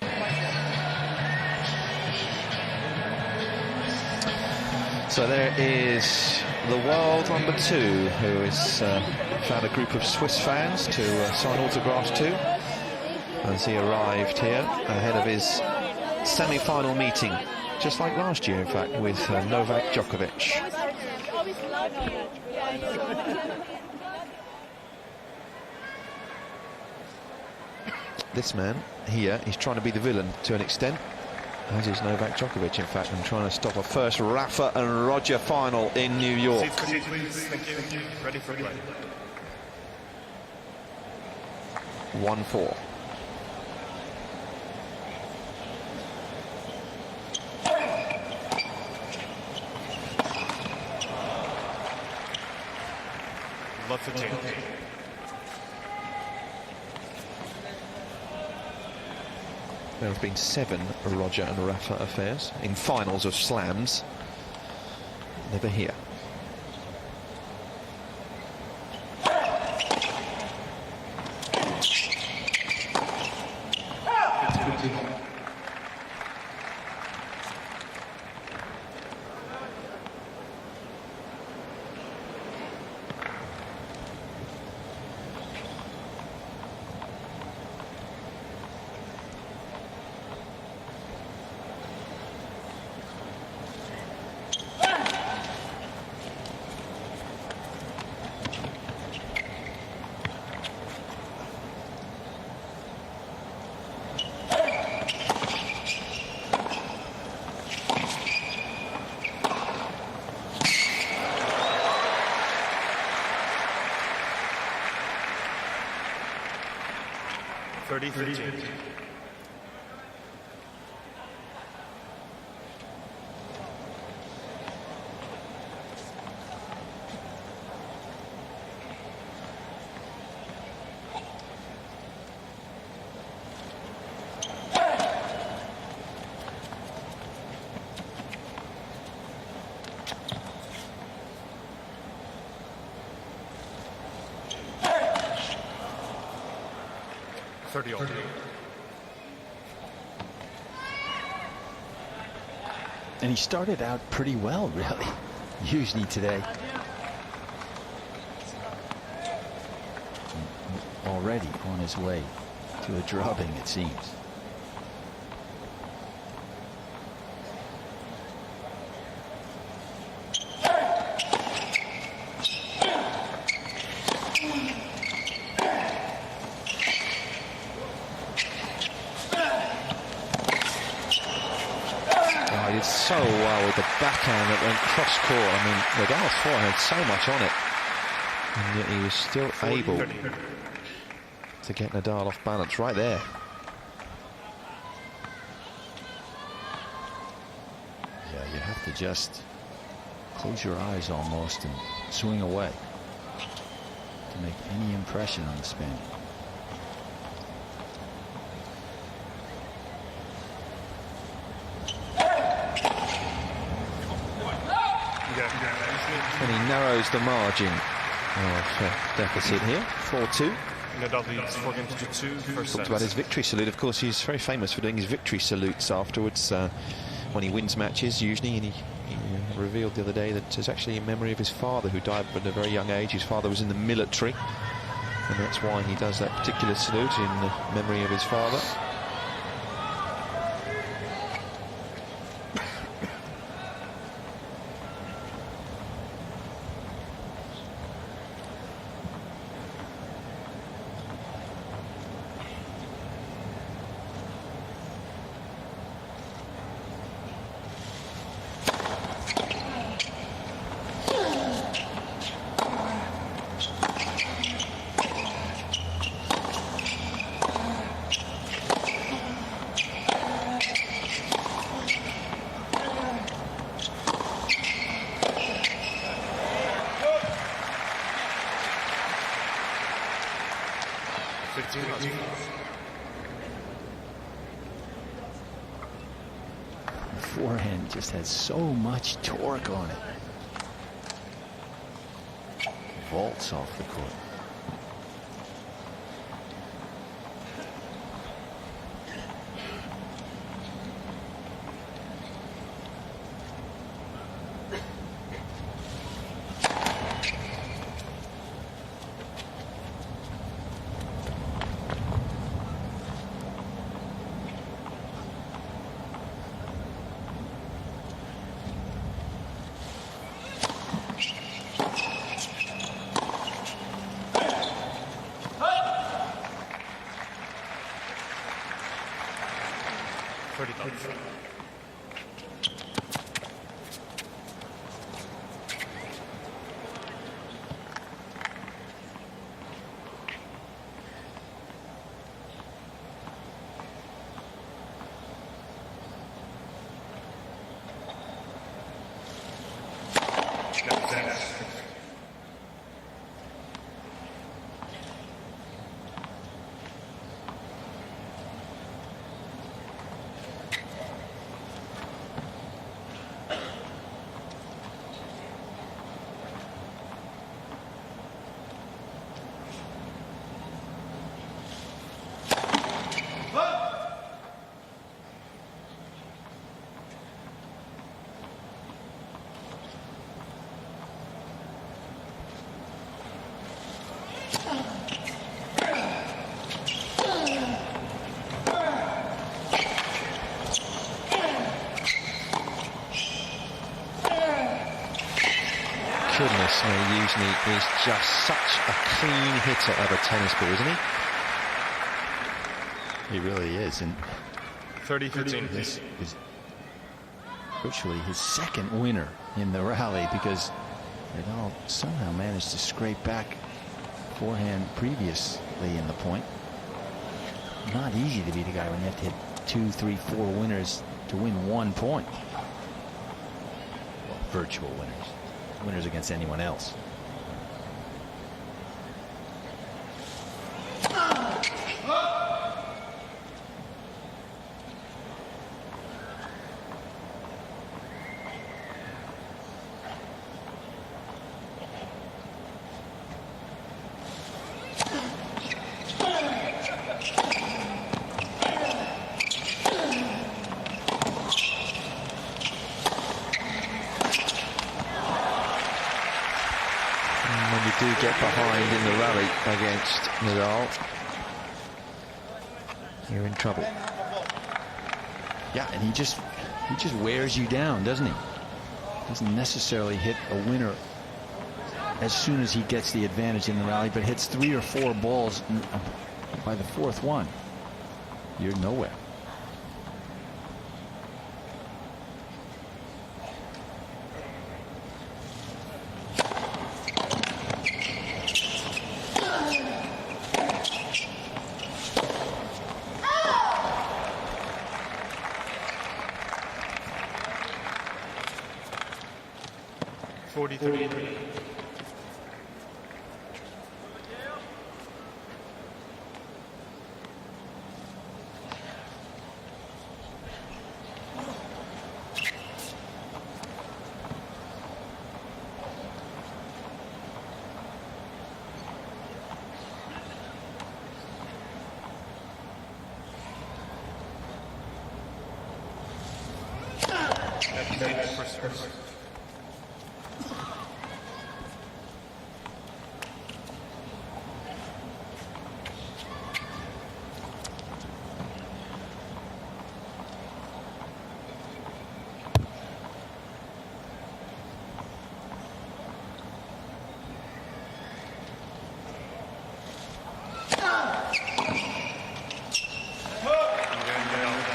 So there is the world #2, who has found a group of Swiss fans to sign autographs to, as he arrived here ahead of his semi-final meeting. Just like last year, in fact, with Novak Djokovic. This man here, he's trying to be the villain to an extent, as is Novak Djokovic, in fact, and trying to stop a first Rafa and Roger final in New York. Seats, please. Thank you. Ready for play. 1-4. Love to take. There have been 7 Roger and Rafa affairs in finals of slams. Never here. 30 all. And he started out pretty well, really, Youzhny today. Already on his way to a drubbing, it seems. Did so well with the backhand that went cross court. I mean, Nadal's forehand had so much on it, and yet he was still able to get Nadal off balance right there. Yeah, you have to just close your eyes almost and swing away to make any impression on the Spaniard. And he narrows the margin of deficit here, 4-2. Nadal leads 4 games to 2. First Talked about his victory salute. Of course, he's very famous for doing his victory salutes afterwards when he wins matches, usually. And he revealed the other day that it's actually in memory of his father, who died at a very young age. His father was in the military, and that's why he does that particular salute in memory of his father. The forehand just has so much torque on it. Vaults off the court. Goodness me, Youzhny is just such a clean hitter of a tennis ball, isn't he? He really is. And 30-15. This is virtually his second winner in the rally, because Nadal somehow managed to scrape back forehand previously in the point. Not easy to beat a guy when you have to hit 2, 3, 4 winners to win 1 point. Well, virtual winners. Winners against anyone else. get behind in the rally against Nadal, you're in trouble. Yeah, and he just wears you down, doesn't he? Doesn't necessarily hit a winner as soon as he gets the advantage in the rally, but hits 3 or 4 balls by the 4th one. You're nowhere.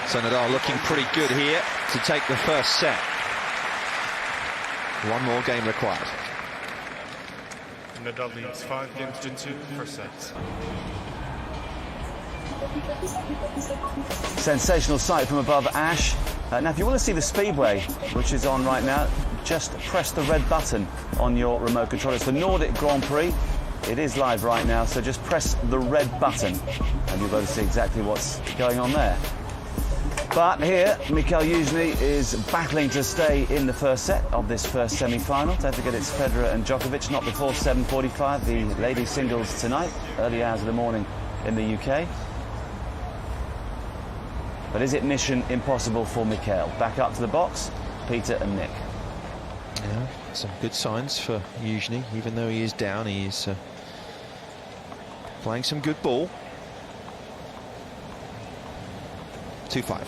So Nadal looking pretty good here to take the first set. One more game required. Nadal leads 5 games to 2 for sets. Sensational sight from above Ash. Now, if you want to see the Speedway, which is on right now, just press the red button on your remote control. It's the Nordic Grand Prix. It is live right now, so just press the red button and you'll be able to see exactly what's going on there. But here, Youzhny is battling to stay in the first set of this first semi-final. Don't forget it's Federer and Djokovic, not before 7:45, the ladies' singles tonight, early hours of the morning in the UK. But is it mission impossible for Mikhail? Back up to the box, Peter and Nick. Yeah, some good signs for Youzhny. Even though he is down, he is playing some good ball. 2-5.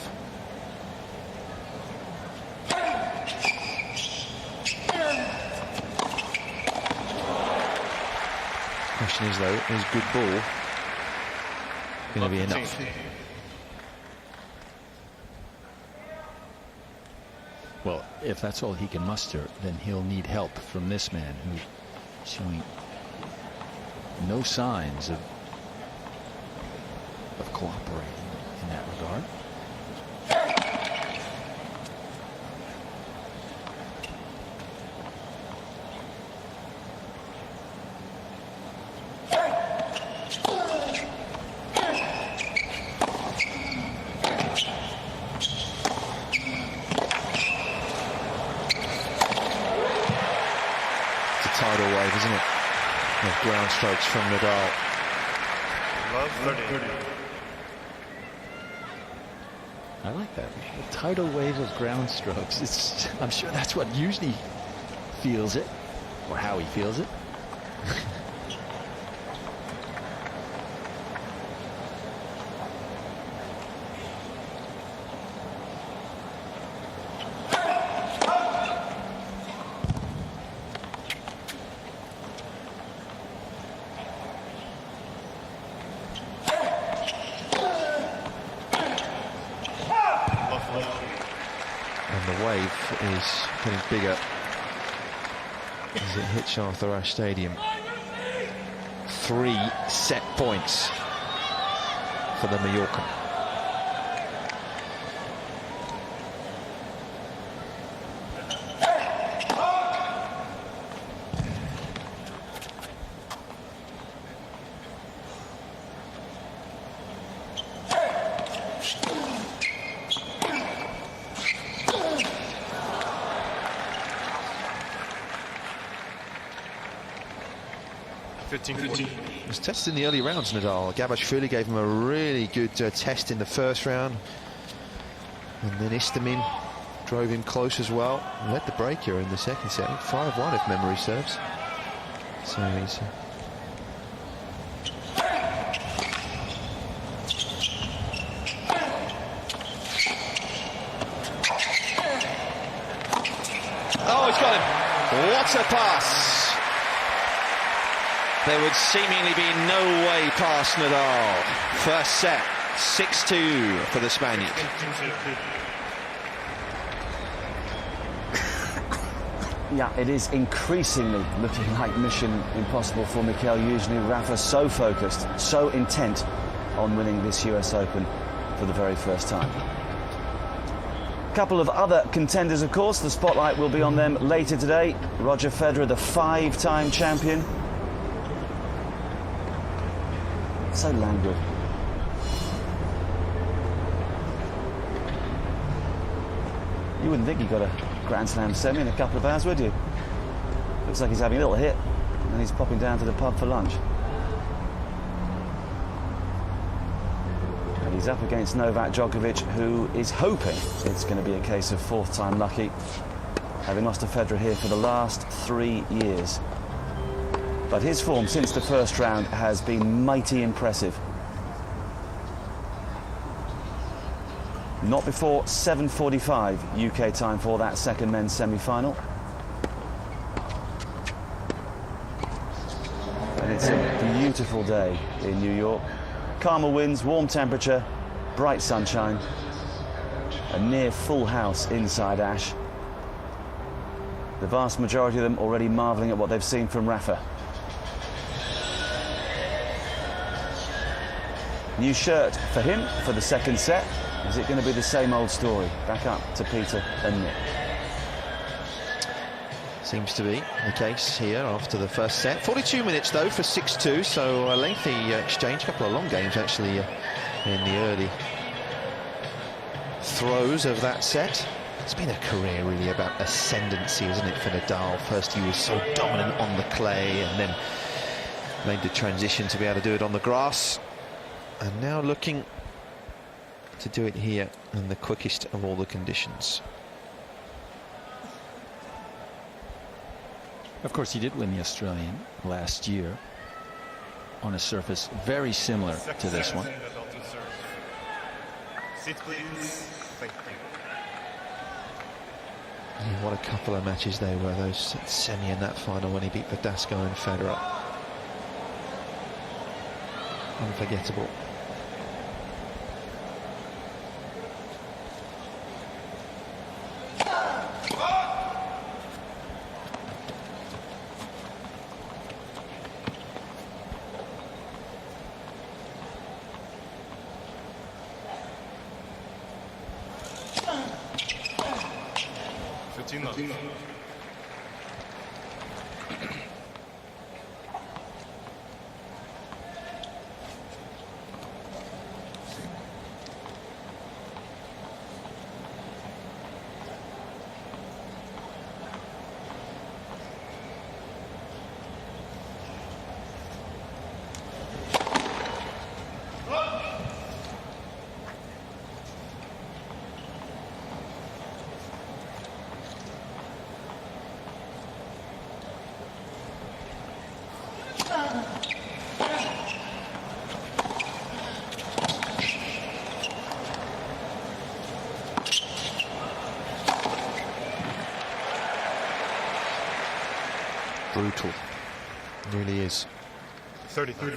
Question is, though, is good ball going to be enough? Well, if that's all he can muster, then he'll need help from this man who's showing no signs of cooperating in that regard. Tidal wave, isn't it? Of ground strokes from Nadal. Love 30. I like that. A tidal wave of ground strokes. I'm sure that's what Youzhny feels it, or how he feels it. Is getting bigger as it hits Arthur Ashe Stadium. 3 set points for the Mallorcan. He was tested in the early rounds, Nadal. Gabashvili gave him a really good test in the first round. And then Istomin drove him close as well. Led the break here in the second set. 5-1 if memory serves. So he's What a pass! There would seemingly be no way past Nadal. First set, 6-2 for the Spaniard. Yeah, it is increasingly looking like mission impossible for Mikel Youzhny. Rafa so focused, so intent on winning this US Open for the very first time. A couple of other contenders, of course. The spotlight will be on them later today. Roger Federer, the 5-time champion. So languid. You wouldn't think he got a Grand Slam semi in a couple of hours, would you? Looks like he's having a little hit and he's popping down to the pub for lunch. And he's up against Novak Djokovic, who is hoping it's going to be a case of fourth time lucky, having lost to Federer here for the last 3 years. But his form since the first round has been mighty impressive. Not before 7:45 UK time for that second men's semi-final. And it's a beautiful day in New York. Calmer winds, warm temperature, bright sunshine, a near full house inside Ash. The vast majority of them already marvelling at what they've seen from Rafa. New shirt for him for the second set. Is it going to be the same old story? Back up to Peter and Nick. Seems to be the case here after the first set. 42 minutes though for 6-2, so a lengthy exchange. A couple of long games actually in the early throes of that set. It's been a career really about ascendancy, isn't it, for Nadal? First he was so dominant on the clay and then made the transition to be able to do it on the grass. And now looking to do it here in the quickest of all the conditions. Of course, he did win the Australian last year on a surface very similar to this one. Yeah, what a couple of matches they were, those semi and that final when he beat Verdasco and Federer. Unforgettable. Brutal. It really is. 33.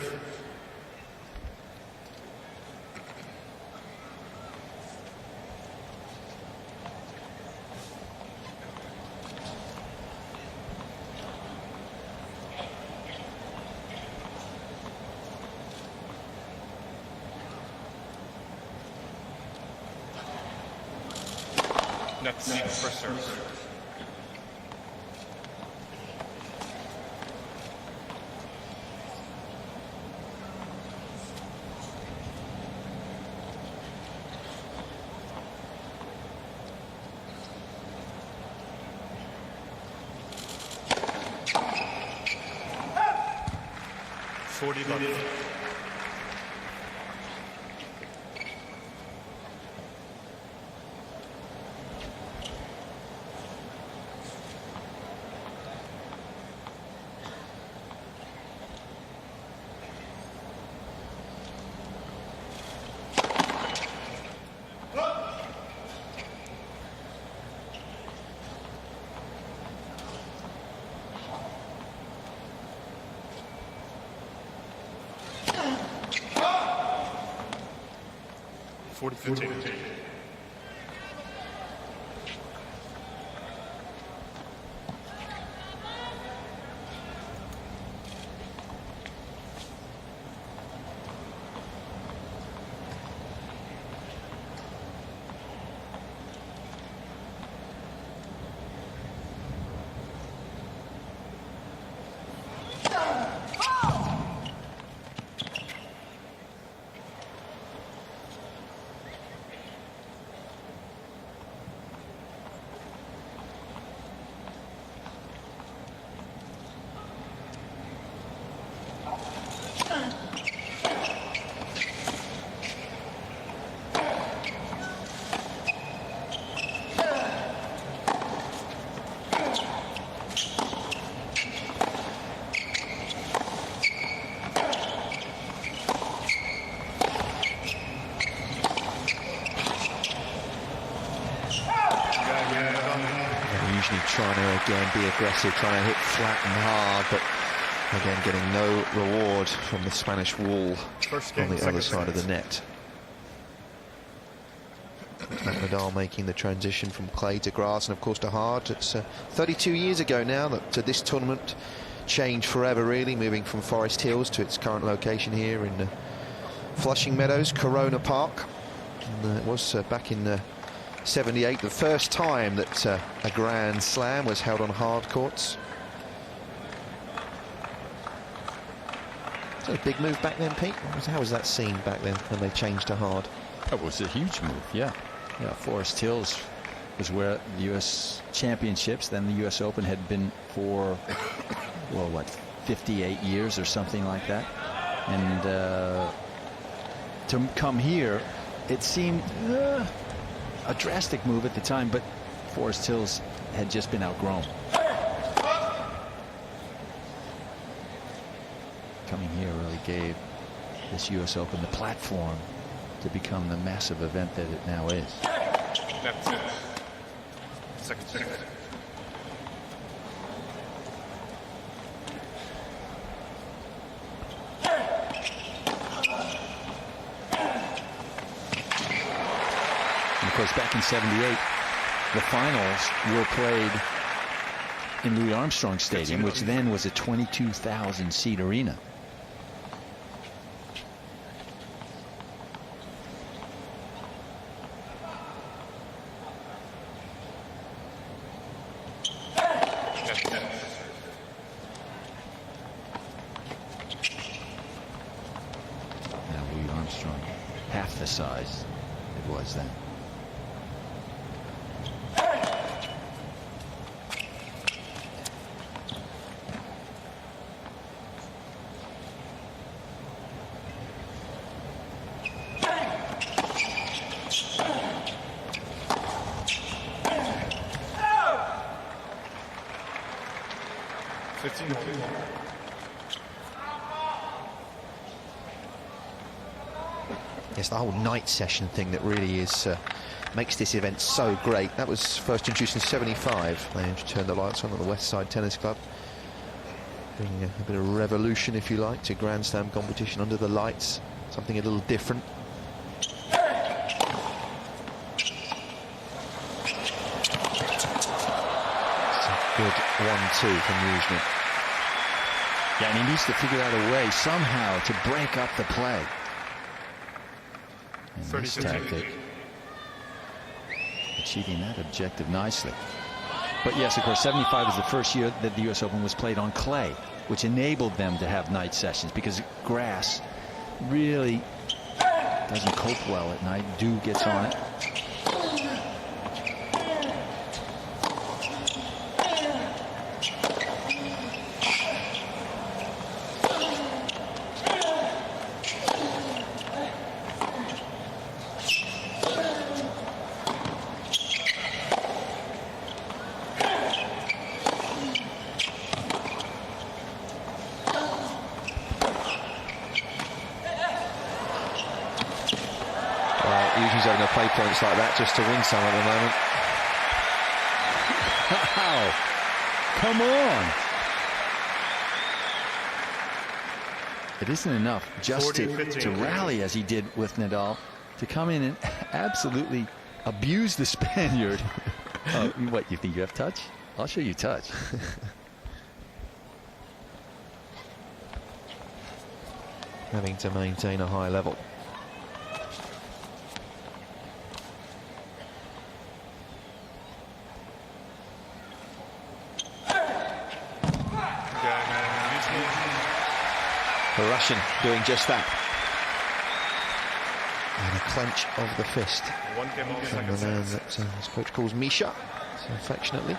Next for serve. 40-15. Youzhny trying to again be aggressive, trying to hit flat and hard, but again getting no reward from the Spanish wall on the other side of the net. Nadal making the transition from clay to grass and of course to hard. It's 32 years ago now that this tournament changed forever, really, moving from Forest Hills to its current location here in Flushing Meadows, Corona Park. And, it was back in 78, the first time that a Grand Slam was held on hard courts. Was that a big move back then, Pete? How was that seen back then when they changed to hard? That was a huge move, yeah. Yeah, Forest Hills was where the U.S. Championships, then the U.S. Open, had been for, well, what, 58 years or something like that. And to come here, it seemed a drastic move at the time, but Forest Hills had just been outgrown. Coming here really gave this U.S. Open the platform to become the massive event that it now is. That's it. Second set. Of course, back in '78, the finals were played in Louis Armstrong Stadium, which then was a 22,000 seat arena. Now Louis Armstrong, half the size it was then. Yes, the whole night session thing that really is makes this event so great. That was first introduced in '75. They turned the lights on at the West Side Tennis Club, bringing a bit of revolution, if you like, to Grand Slam competition under the lights. Something a little different. It's a good 1-2 from Youzhny. Yeah, and he needs to figure out a way somehow to break up the play. And this tactic, achieving that objective nicely. But yes, of course, '75 was the first year that the U.S. Open was played on clay, which enabled them to have night sessions, because grass really doesn't cope well at night. Dew gets on it. Youzhny's having to play points like that just to win some at the moment. Wow. Come on. It isn't enough just to rally as he did with Nadal. to come in and absolutely abuse the Spaniard. Oh, what, you think you have touch? I'll show you touch. Having to maintain a high level. The Russian doing just that. And a clench of the fist from the man that his coach calls Misha, so affectionately.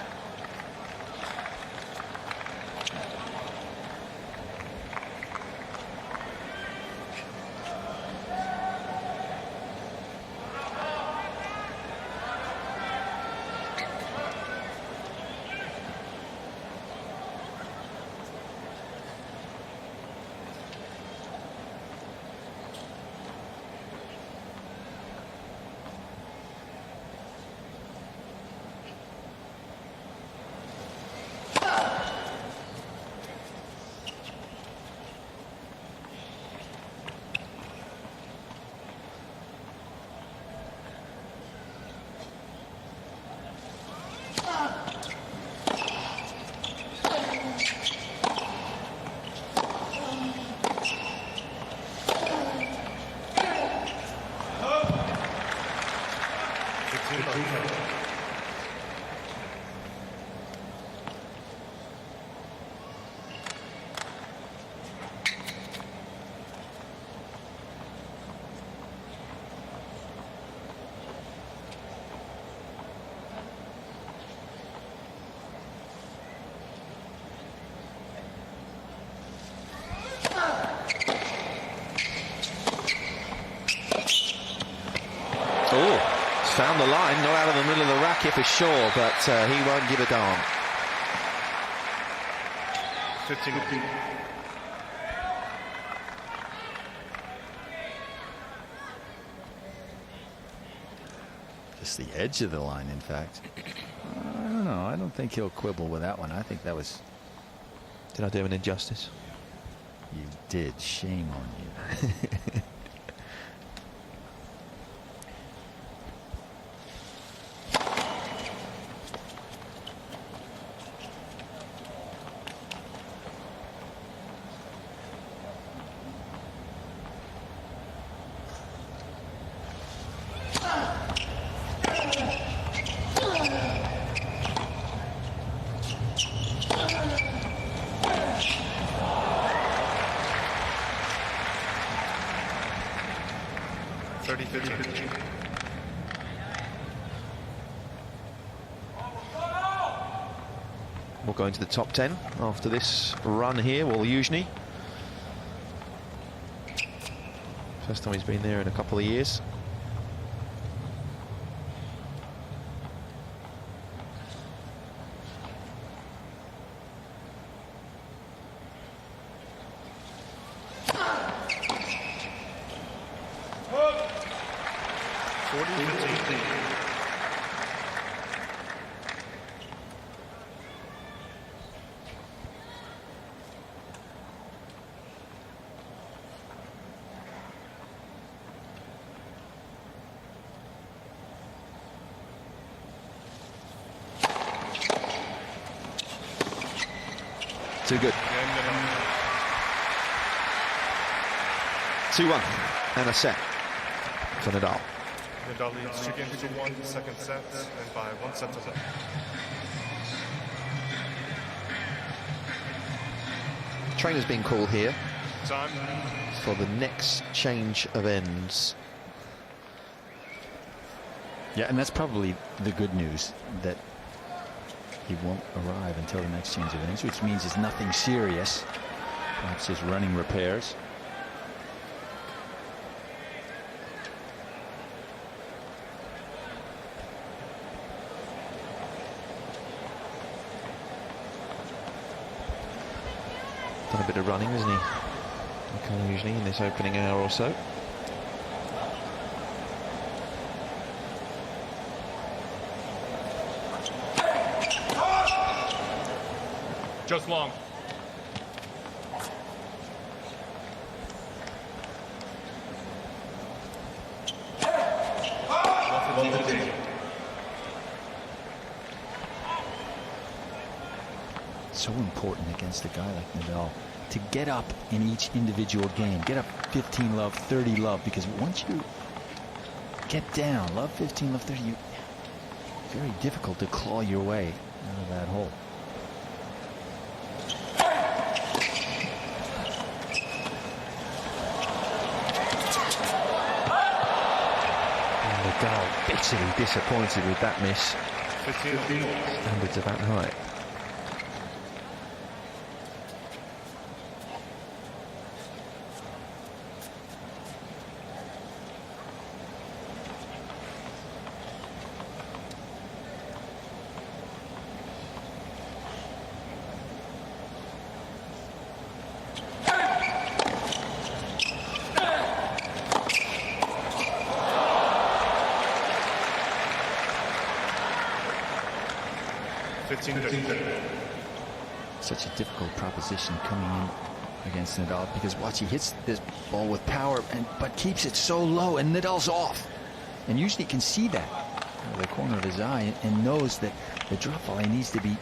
Found the line, not out of the middle of the racket for sure, but he won't give a darn. 15. Just the edge of the line, in fact. I don't know. I don't think he'll quibble with that one. I think that was... Did I do an injustice? You did. Shame on you. We'll go into the top 10 after this run here. Will Youzhny. First time he's been there in a couple of years. Too good. 2-1 and a set for Nadal. Nadal leads 2-1, second set, and by 1 set to 0. Trainer's been called here Time. for the next change of ends. Yeah, and that's probably the good news, that he won't arrive until the next change of ends, which means it's nothing serious. Perhaps just running repairs. Done a bit of running, isn't he? Usually in this opening hour or so. Just long. So important against a guy like Nadal to get up in each individual game, get up 15 love, 30 love, because once you get down, love 15, love 30, very difficult to claw your way out of that hole. Nadal bitterly disappointed with that miss. Standards are that high. Such a difficult proposition coming in against Nadal, because watch, he hits this ball with power but keeps it so low, and Nadal's off. And usually can see that out of the corner of his eye and knows that the drop volley needs to be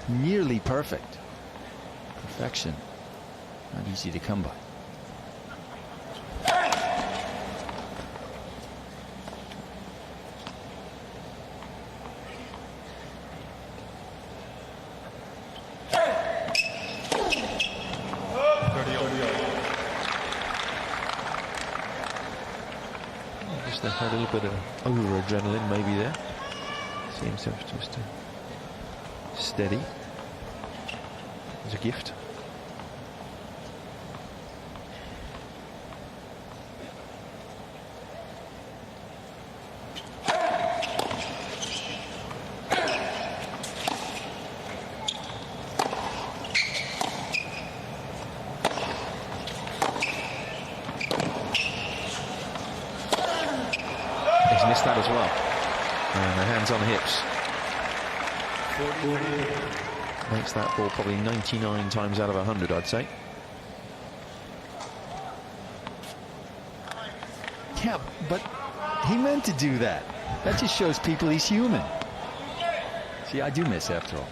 nearly perfect. Perfection, not easy to come by. A little bit of over-adrenaline maybe there. Seems to have just steady as a gift. Missed that as well. And the hands on hips. Makes that ball probably 99 times out of 100, I'd say. Yeah, but he meant to do that. That just shows people he's human. See, I do miss after all.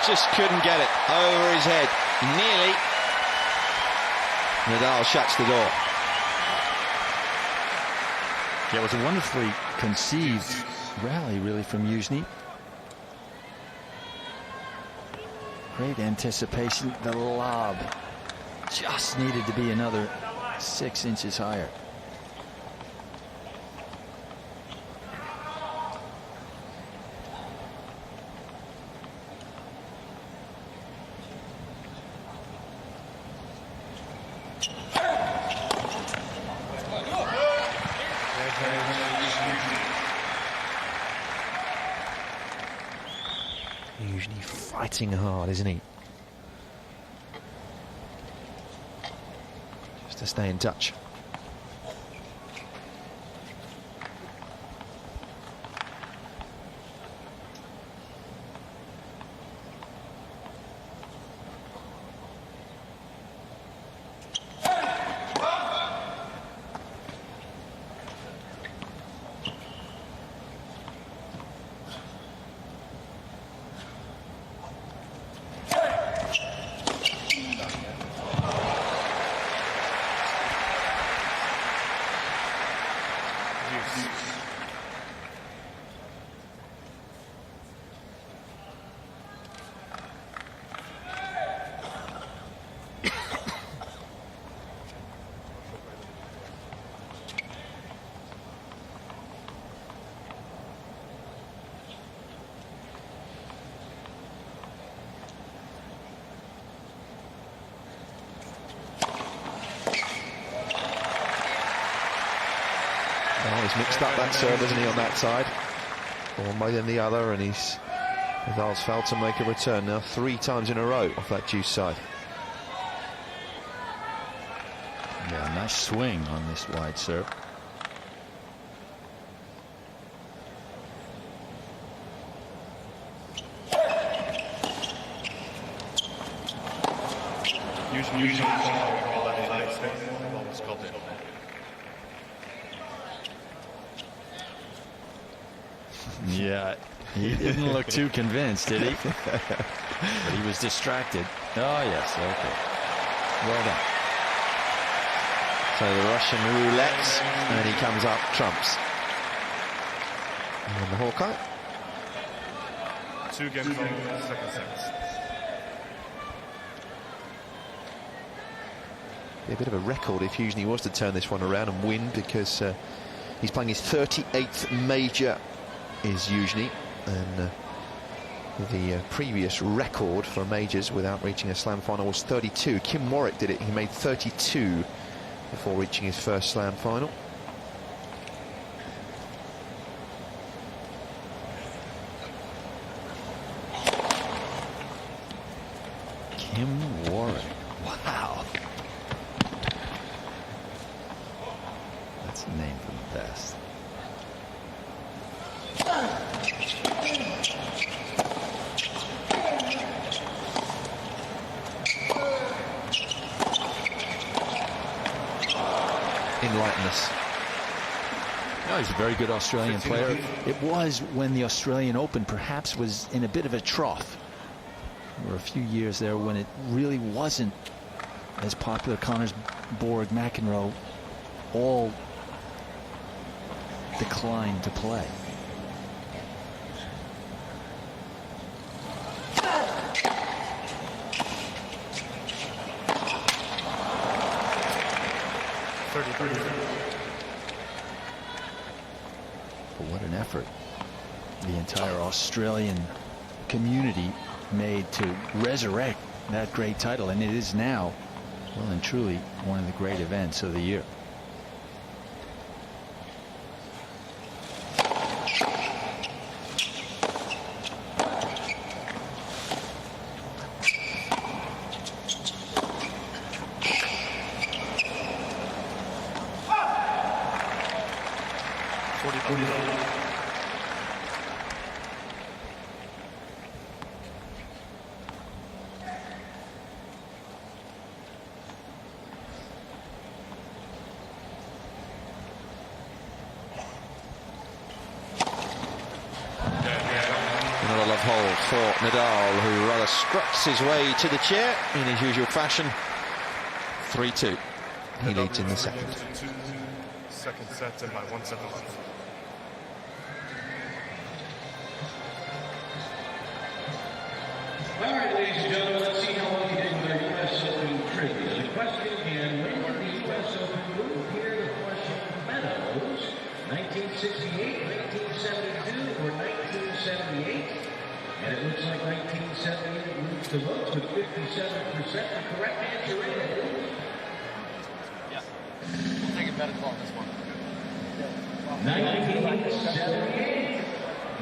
Just couldn't get it over his head. Nearly. Nadal shuts the door. Yeah, it was a wonderfully conceived rally, really, from Youzhny. Great anticipation. The lob just needed to be another 6 inches higher. Usually fighting hard, isn't he? Just to stay in touch. He's mixed up that serve, hasn't he, on that side? One way than the other, and Nadal's failed to make a return now 3 times in a row off that juice side. Yeah, nice swing on this wide serve. Usually call that a nice thing. Almost called it. Yeah, he didn't look too convinced, did he? But he was distracted. Oh, yes, okay. Well done. So the Russian roulette, and he comes up trumps. And the Hawkeye. 2 games on second sets. Be a bit of a record if Youzhny was to turn this one around and win, because he's playing his 38th major, is Youzhny, and the previous record for majors without reaching a slam final was 32. Kim Warwick did it. He made 32 before reaching his first slam final. Kim Warwick. Wow. That's a name from the best. Enlighten us. No, he's a very good Australian player. It was when the Australian Open perhaps was in a bit of a trough. There were a few years there when it really wasn't as popular. Connors, Borg, McEnroe all declined to play. But what an effort the entire Australian community made to resurrect that great title, and it is now well and truly one of the great events of the year. Another love hole for Nadal, who rather struts his way to the chair in his usual fashion. 3-2. He leads in the second. 2 second sets and by 1 set left. All right, ladies and gentlemen, let's see how long you did with our U.S. Open trivia. The question again, when did the U.S. Open move here to Flushing Meadows? 1968, 1972, or 1978? And it looks like 1978 moves the votes with 57%. The correct answer is... Yeah. We'll take a better call on this one. 1978.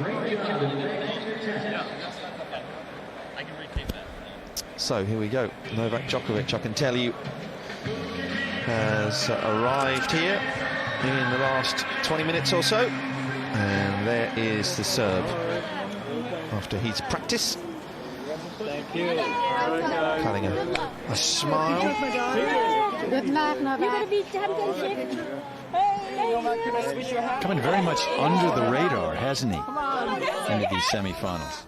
Great job. Yeah. So here we go. Novak Djokovic, I can tell you, has arrived here in the last 20 minutes or so. And there is the serve after his practice. Thank you. Cutting a smile. Good luck, Novak. You're going to be championship. Coming very much under the radar, hasn't he? Into these semi-finals.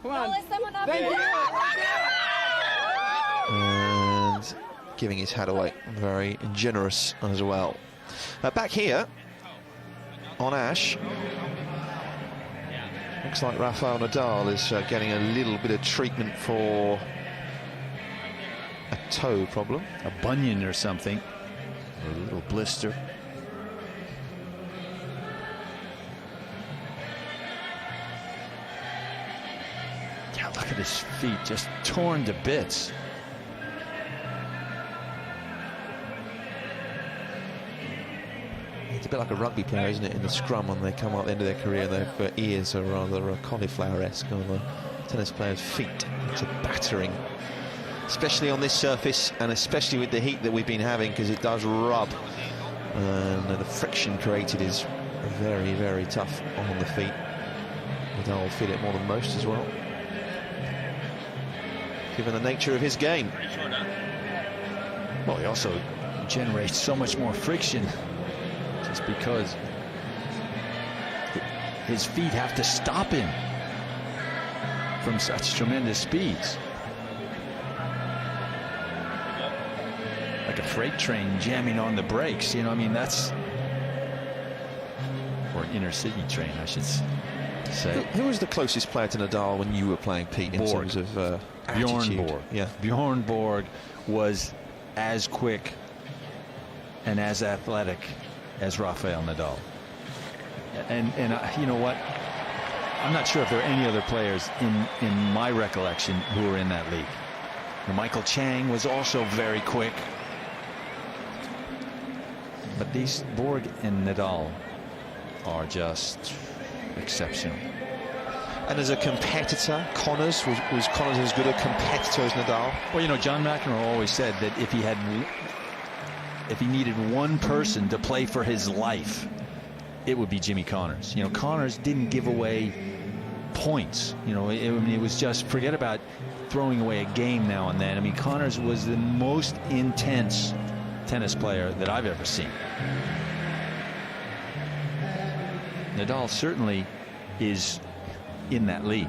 And giving his hat away. Very generous as well. Back here on Ash. Looks like Rafael Nadal is getting a little bit of treatment for a toe problem. A bunion or something. Or a little blister. Yeah, look at his feet, just torn to bits. It's a bit like a rugby player, isn't it, in the scrum when they come out at the end of their career. Their ears are rather cauliflower-esque on the tennis players' feet. It's a battering, especially on this surface and especially with the heat that we've been having, because it does rub. And the friction created is very, very tough on the feet. Nadal will feel it more than most as well, given the nature of his game. Well, he also generates so much more friction just because his feet have to stop him from such tremendous speeds. Like a freight train jamming on the brakes, you know, I mean, that's... Or an inner city train, I should say. Who was the closest player to Nadal when you were playing, Pete, in terms of Bjorn attitude? Borg. Yeah. Bjorn Borg was as quick and as athletic as Rafael Nadal. And you know what? I'm not sure if there are any other players in my recollection who were in that league. And Michael Chang was also very quick. But these Borg and Nadal are just exceptional. And as a competitor, Connors, was Connors as good a competitor as Nadal? Well, you know, John McEnroe always said that if he needed one person to play for his life, it would be Jimmy Connors. You know, Connors didn't give away points. You know, it was just, forget about throwing away a game now and then. I mean, Connors was the most intense tennis player that I've ever seen. Nadal certainly is in that league,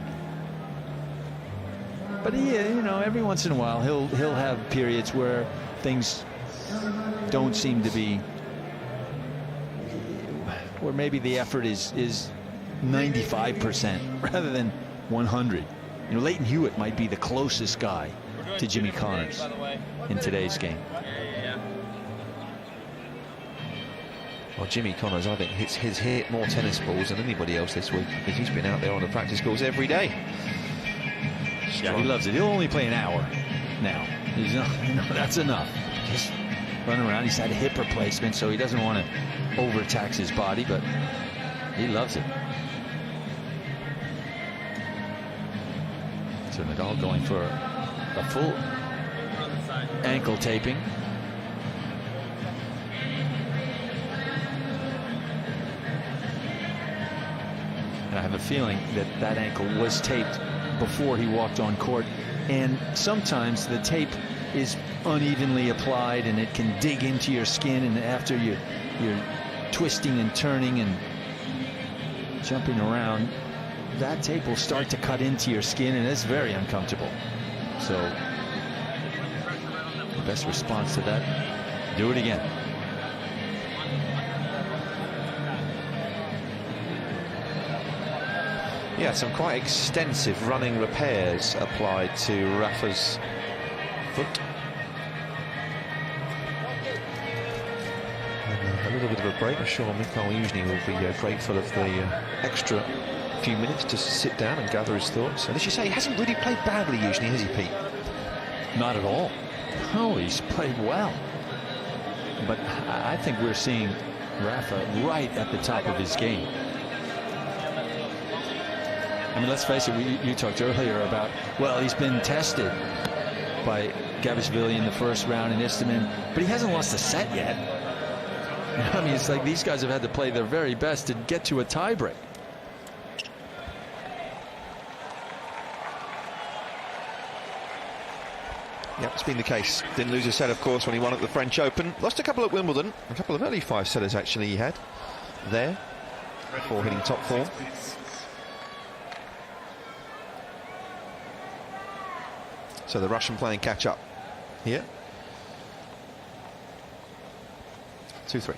but you know, every once in a while he'll have periods where things don't seem to be, where maybe the effort is 95% rather than 100. You know, Leighton Hewitt might be the closest guy to Jimmy Connors in today's game. Well, Jimmy Connors, I think, has hit more tennis balls than anybody else this week, because he's been out there on the practice course every day. Yeah, he loves it. He'll only play an hour now. He's not, you know, that's enough. Just run around. He's had a hip replacement, so he doesn't want to overtax his body, but he loves it. So Nadal going for a full ankle taping. I have a feeling that that ankle was taped before he walked on court, and sometimes the tape is unevenly applied and it can dig into your skin, and after you're twisting and turning and jumping around, that tape will start to cut into your skin, and it's very uncomfortable. So the best response to that, do it again. Yeah, some quite extensive running repairs applied to Rafa's foot. And a little bit of a break. I'm sure Mikhail Youzhny will be grateful of the extra few minutes to sit down and gather his thoughts. And as you say, he hasn't really played badly, Youzhny, has he, Pete? Not at all. No, he's played well. But I think we're seeing Rafa right at the top of his game. I mean, let's face it, you talked earlier about, well, he's been tested by Gabishvili in the first round and Istomin, but he hasn't lost a set yet. I mean, it's like these guys have had to play their very best to get to a tiebreak. Yep, it's been the case. Didn't lose a set, of course, when he won at the French Open. Lost a couple at Wimbledon. A couple of early 5-setters, actually, he had there before hitting top form. So the Russian playing catch up here. 2-3.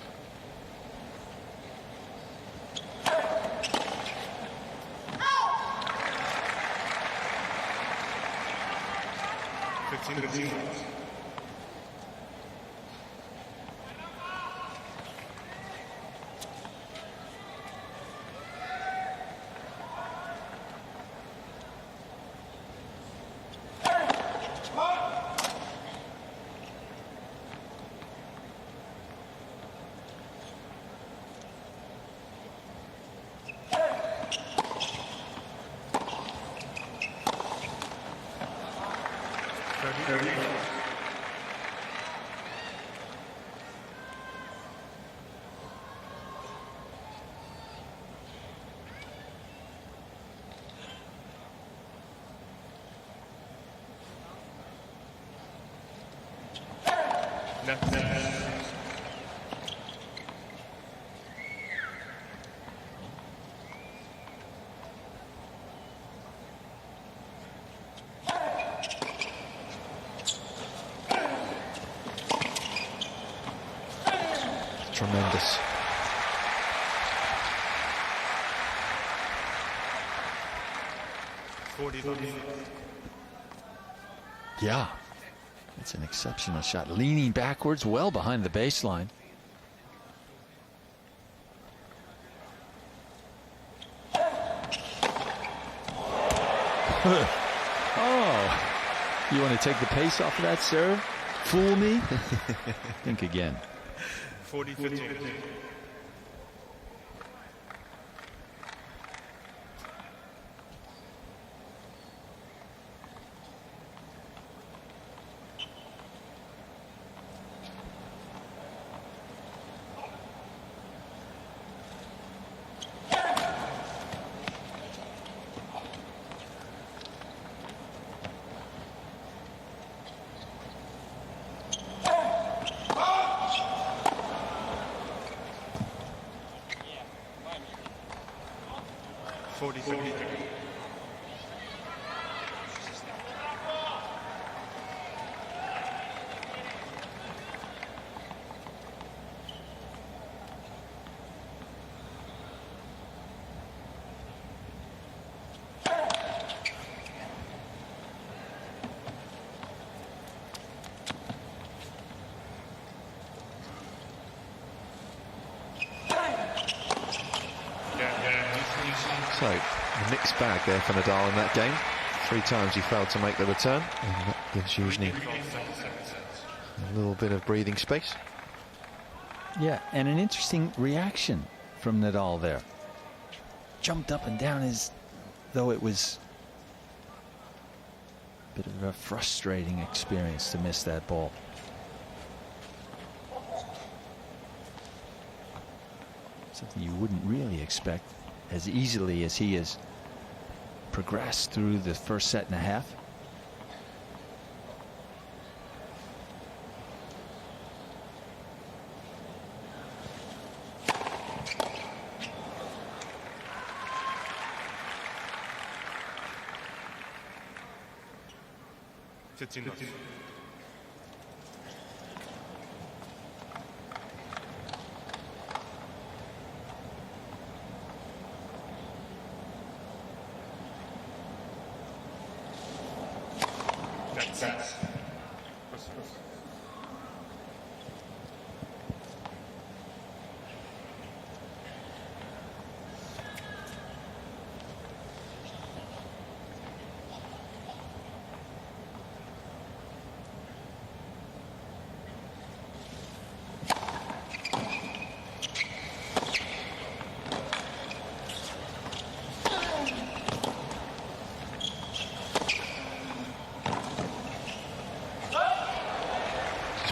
Tremendous. Yeah, it's an exceptional shot. Leaning backwards, well behind the baseline. Oh, you want to take the pace off of that serve? Fool me? Think again. 40-15. So, a mixed bag there for Nadal in that game. 3 times he failed to make the return, and that gives Youzhny a little bit of breathing space. Yeah, and an interesting reaction from Nadal there. Jumped up and down as though it was a bit of a frustrating experience to miss that ball. Something you wouldn't really expect as easily as he has progressed through the first set and a half.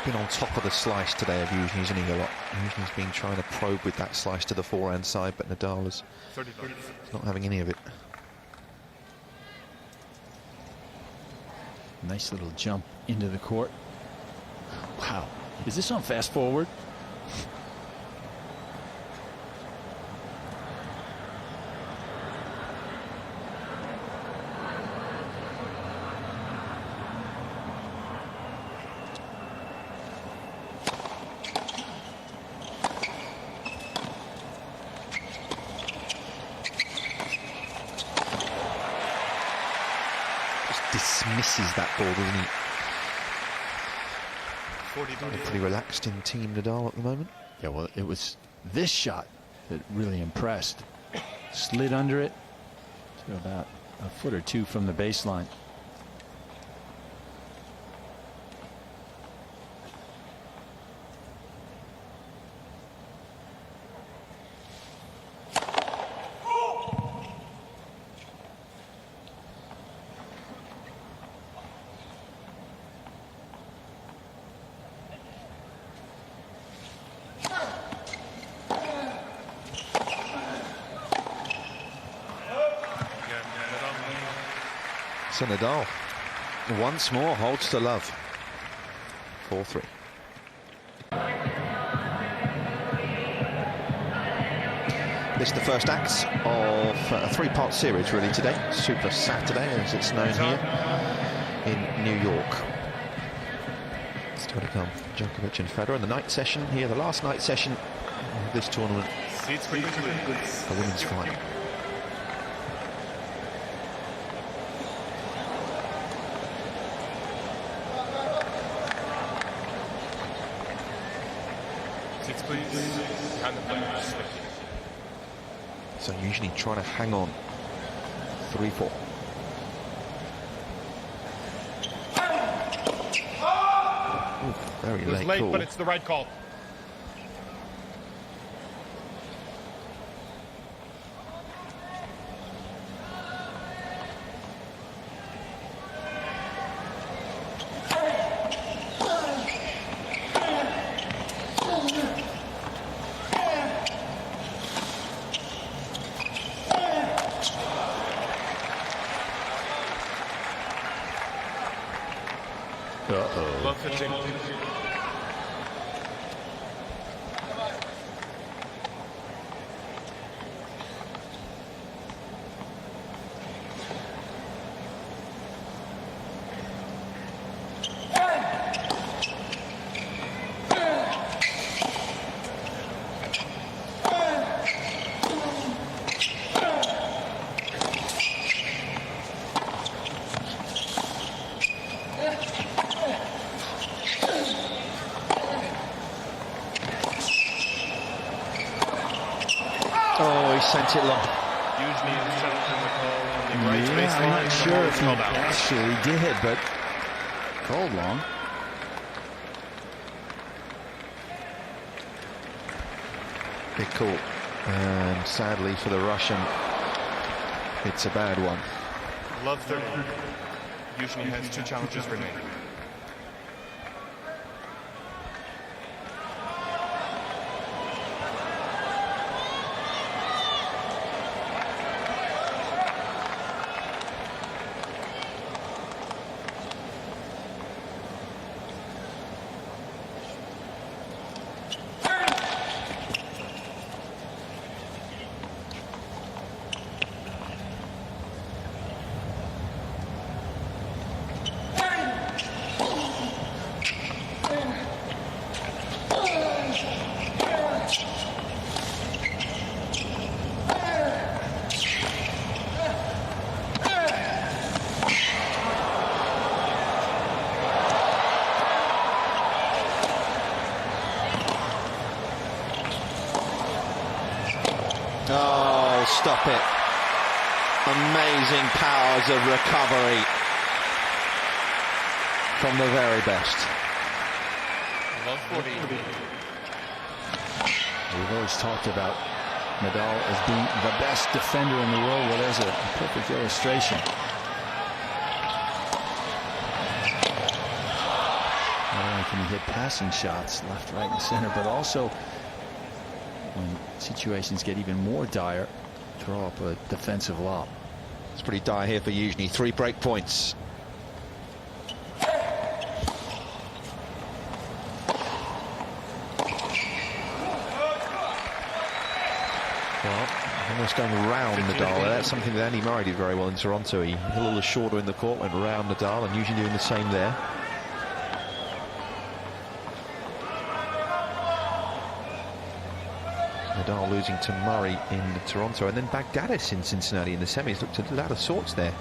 been on top of the slice today of Youzhny, isn't he, a lot? Youzhny's been trying to probe with that slice to the forehand side, but Nadal is not having any of it. Nice little jump into the court. Wow. Is this on fast forward? Dismisses that ball, doesn't he? Pretty relaxed in Team Nadal at the moment. Yeah, well, it was this shot that really impressed. Slid under it to about a foot or two from the baseline. So Nadal once more holds to love. 4-3. This is the first act of a three-part series really today. Super Saturday, as it's known here in New York. Still to come, Djokovic and Federer. And the night session here, the last night session of this tournament, the women's final. So usually trying to hang on. 3-4. Very it was late call. But it's the right call. Love 15. Sent it long. Youzhny and Shelton on the right baseline. I'm not sure if he actually did, but called long. Big call. And sadly for the Russian, it's a bad one. Love 30. Youzhny has 2 challenges remaining. Oh, stop it. Amazing powers of recovery from the very best. Love 40. We've always talked about Nadal as being the best defender in the world. Well, there's a perfect illustration. Not only can he hit passing shots left, right, and center, but also when situations get even more dire, throw up a defensive lob. It's pretty dire here for Youzhny. 3 break points. Well, almost going round Nadal. That's something that Andy Murray did very well in Toronto. He hit a little shorter in the court, went round Nadal, and usually doing the same there. Nadal losing to Murray in Toronto, and then Baghdadis in Cincinnati in the semis. Looked out of sorts there.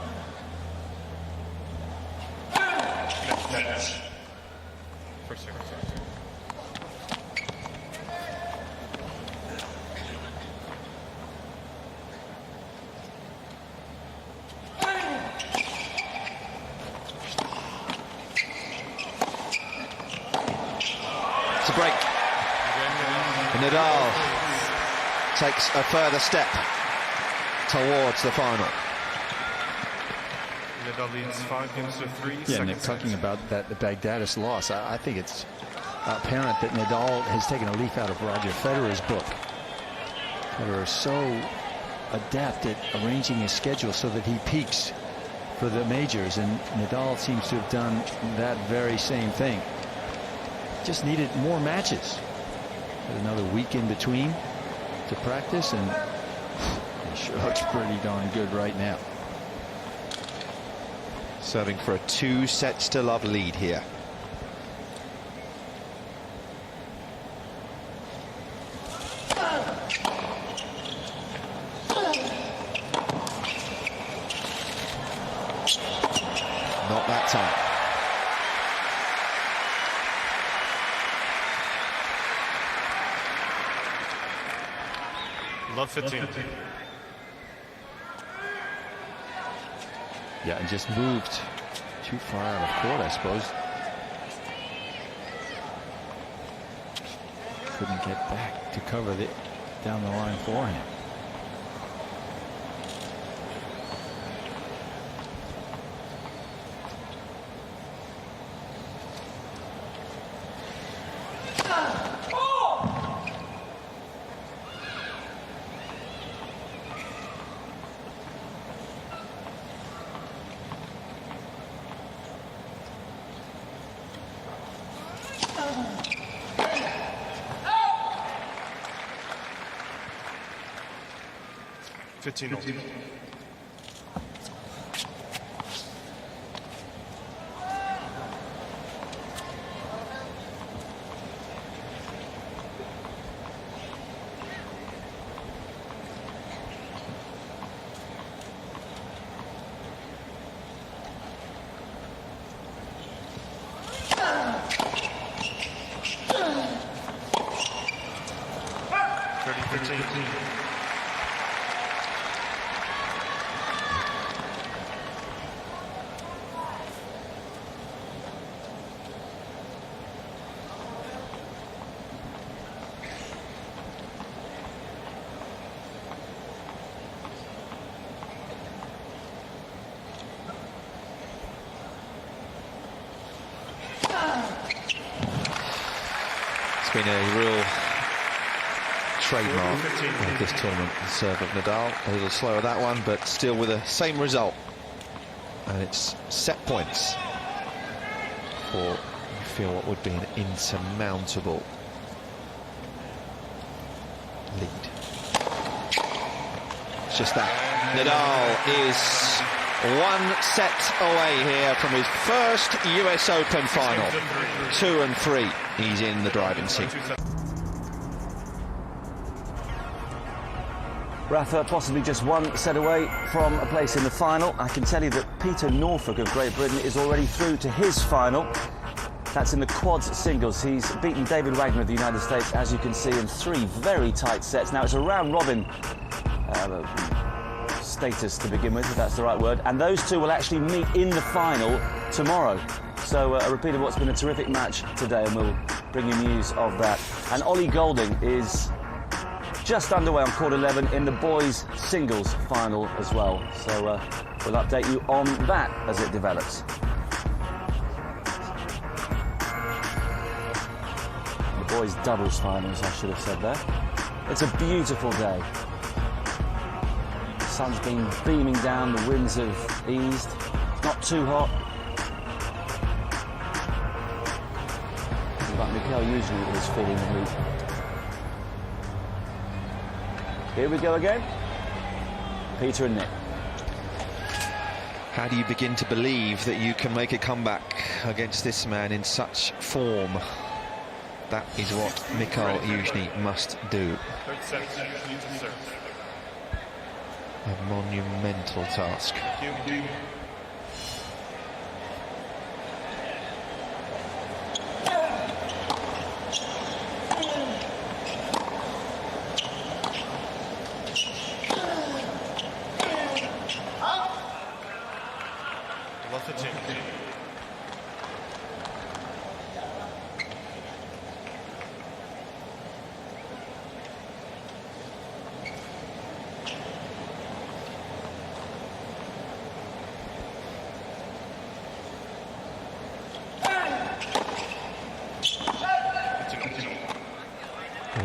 It's a break. Nadal takes a further step towards the final. Nadal leads 5 games to 3. Yeah, Nick, talking about that the Baghdadis loss, I think it's apparent that Nadal has taken a leaf out of Roger Federer's book. Federer is so adept at arranging his schedule so that he peaks for the majors, and Nadal seems to have done that very same thing. Just needed more matches. Had another week in between to practice, and he sure looks pretty darn good right now. Serving for a 2-sets-to-love lead here. Not that time. Love 15. Yeah, and just moved too far out of court, I suppose. Couldn't get back to cover down the line for him. Been a real trademark of this tournament, the serve of Nadal. A little slower that one, but still with the same result, and it's set points for, I feel, what would be an insurmountable lead. It's just that Nadal is 1 set away here from his first US Open final. 2 and 3. He's in the driving seat. Rafa possibly just 1 set away from a place in the final. I can tell you that Peter Norfolk of Great Britain is already through to his final. That's in the quads singles. He's beaten David Wagner of the United States, as you can see, in 3 very tight sets. Now, it's a round-robin status to begin with, if that's the right word, and those two will actually meet in the final tomorrow. So a repeat of what's been a terrific match today, and we'll bring you news of that. And Ollie Golding is just underway on court 11 in the boys singles final as well. So we'll update you on that as it develops. boys doubles finals, I should have said there. It's a beautiful day. The sun's been beaming down, the winds have eased. It's not too hot. But Mikhail Youzhny is feeling the heat. Here we go again. Peter and Nick. How do you begin to believe that you can make a comeback against this man in such form? That is what Mikhail Youzhny must do. A monumental task.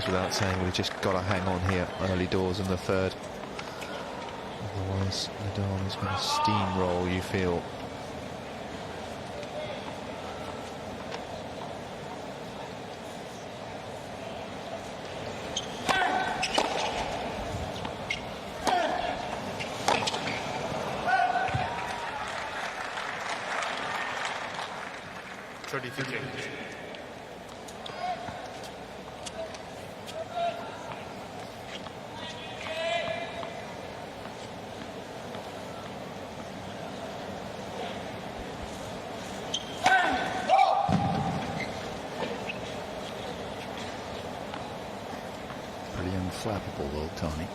Without saying, we've just got to hang on here early doors in the third. Otherwise, Nadal is going to steamroll, you feel. Pretty unflappable though, Tony.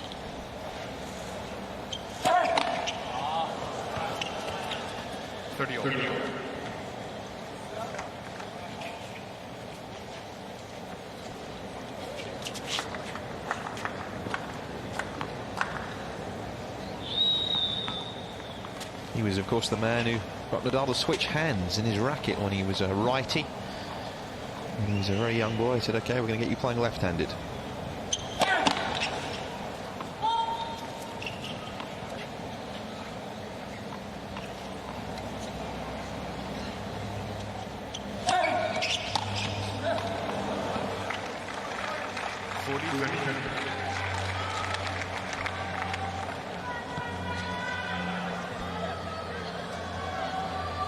He was, of course, the man who got Nadal to switch hands in his racket when he was a righty. When he was a very young boy, he said, OK, we're going to get you playing left-handed.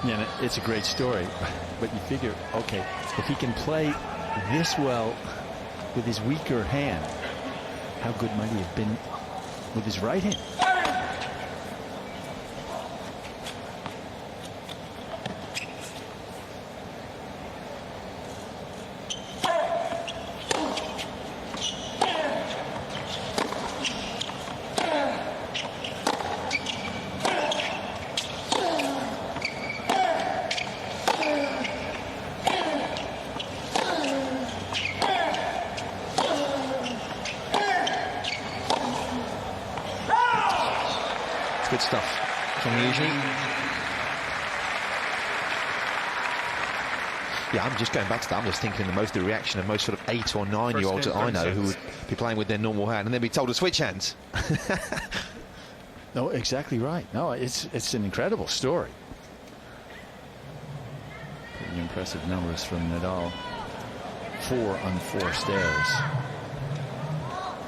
Yeah, it's a great story, but you figure, okay, if he can play this well with his weaker hand, how good might he have been with his right hand? Good stuff from Youzhny. Yeah, I'm just going back to that. I'm just thinking the reaction of most sort of 8 or 9-year-olds that I know who would be playing with their normal hand and then be told to switch hands. No, exactly right. No, it's an incredible story. Pretty impressive numbers from Nadal. 4 unforced errors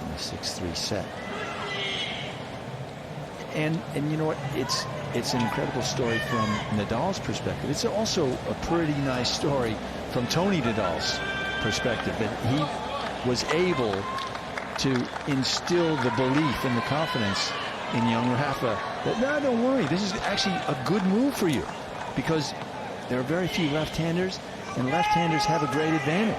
in the 6-3 set. And you know what? It's an incredible story from Nadal's perspective. It's also a pretty nice story from Tony Nadal's perspective, that he was able to instill the belief and the confidence in young Rafa that, no, don't worry, this is actually a good move for you, because there are very few left-handers, and left-handers have a great advantage.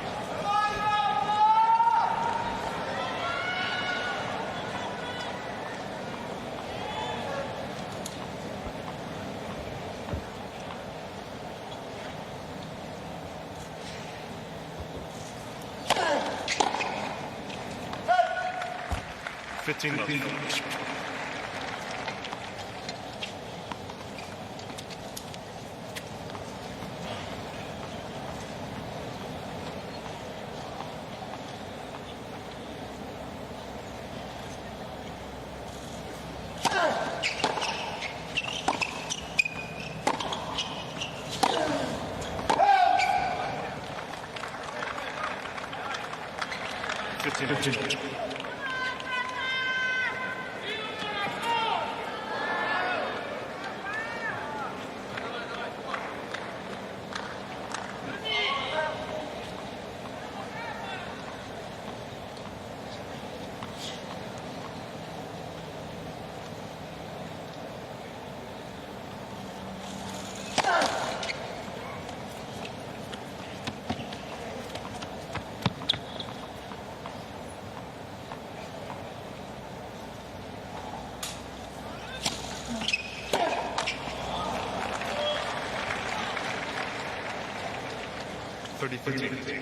15. 30-15.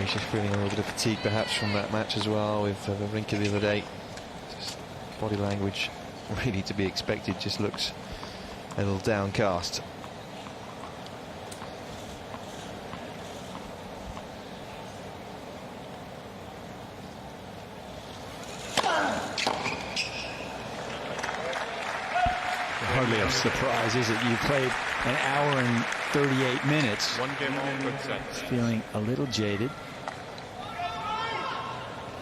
He's just feeling a little bit of fatigue perhaps from that match as well with Rinke the other day. Just body language really to be expected, just looks a little downcast. Hardly a surprise, is it? You played an hour and 38 minutes. One game all, good set. Feeling a little jaded.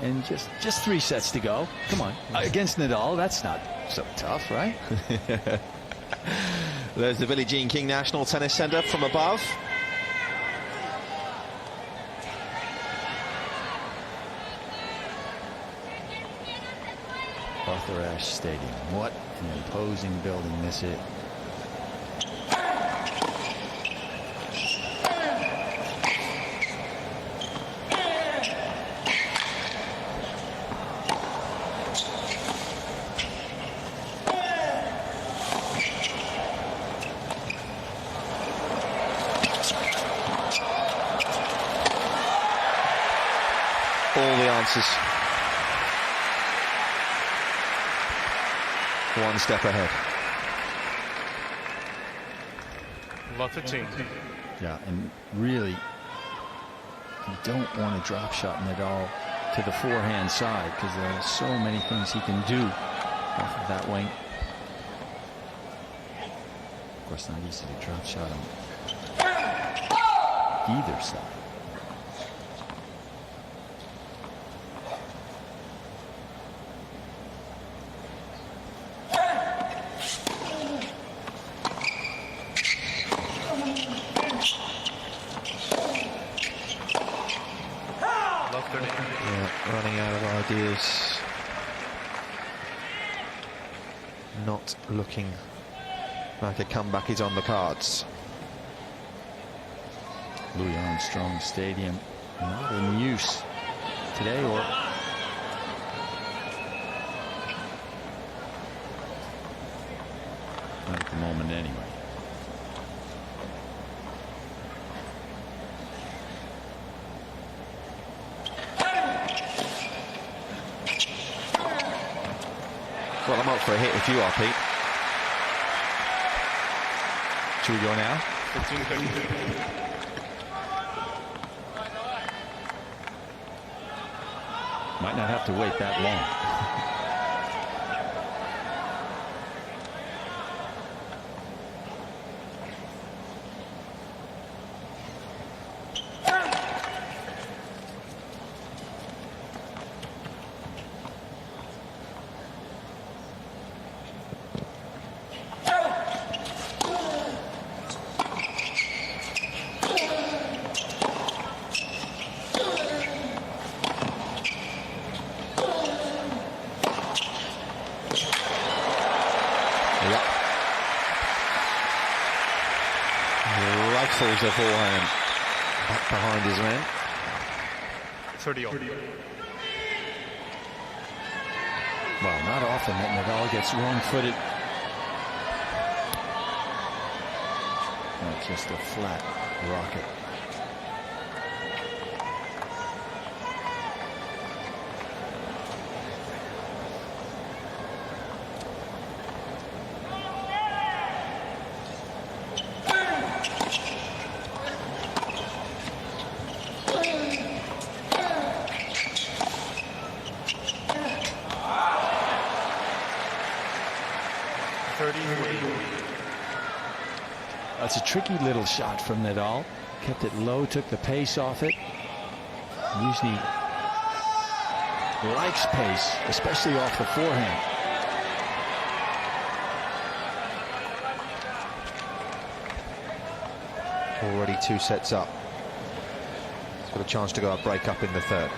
And just 3 sets to go. Come on. Against Nadal, that's not so tough, right? There's the Billie Jean King National Tennis Centre from above. Arthur Ashe Stadium. What an imposing building this is. All the answers. One step ahead. Lots of team. Yeah, and really, you don't want to drop shot Nadal to the forehand side because there are so many things he can do off of that wing. Of course, not easy to drop shot him either side. Running out of ideas. Not looking like a comeback is on the cards. Louis Armstrong Stadium not in use today, or not at the moment anyway. Well, I'm up for a hit if you are, Pete. Should we go now? 15-15. Might not have to wait that long. Rifles a forehand back behind his man. 30 all. Well, not often that Nadal gets wrong-footed. Not just a flat rocket. That's a tricky little shot from Nadal. Kept it low, took the pace off it. Youzhny likes pace, especially off the forehand. Already 2 sets up. He's got a chance to go a break up in the third.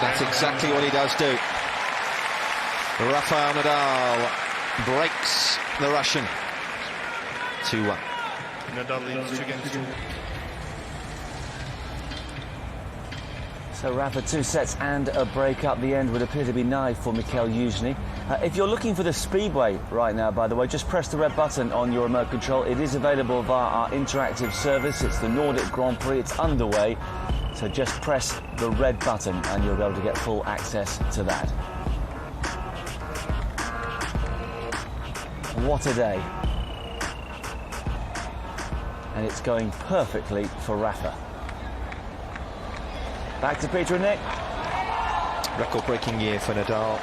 That's exactly what he does do. Rafael Nadal breaks the Russian. 2-1. Nadal leads 2-2. So Rafa, 2 sets and a break up. The end would appear to be nigh for Mikhail Youzhny. If you're looking for the Speedway right now, by the way, just press the red button on your remote control. It is available via our interactive service. It's the Nordic Grand Prix. It's underway. So just press the red button and you'll be able to get full access to that. What a day. And it's going perfectly for Rafa. Back to Peter and Nick. Record-breaking year for Nadal.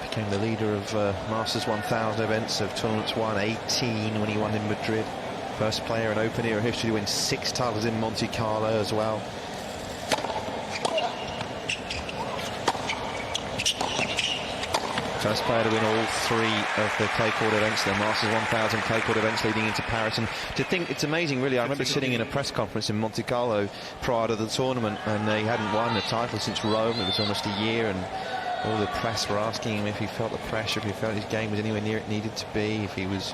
Became the leader of Masters 1000 events, of tournaments won 18 when he won in Madrid. First player in Open era history to win 6 titles in Monte Carlo as well. First player to win all 3 of the clay court events, the Masters 1000 clay court events leading into Paris. And to think, it's amazing really, I remember sitting in a press conference in Monte Carlo prior to the tournament, and he hadn't won the title since Rome. It was almost a year, and all the press were asking him if he felt the pressure, if he felt his game was anywhere near it needed to be, if he was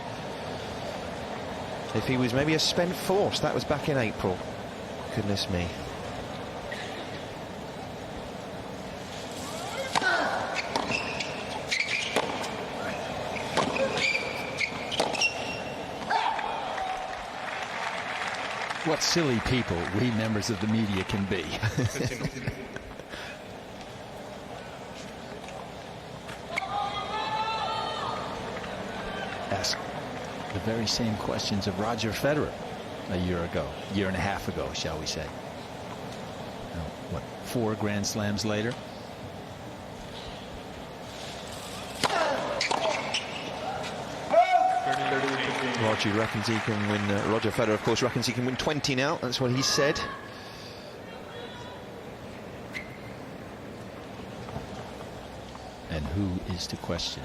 maybe a spent force. That was back in April. Goodness me. What silly people we members of the media can be. Ask the very same questions of Roger Federer a year and a half ago, shall we say. Now, what, 4 Grand Slams later? Roger reckons he can win. Roger Federer, of course, reckons he can win 20 now. That's what he said. And who is to question?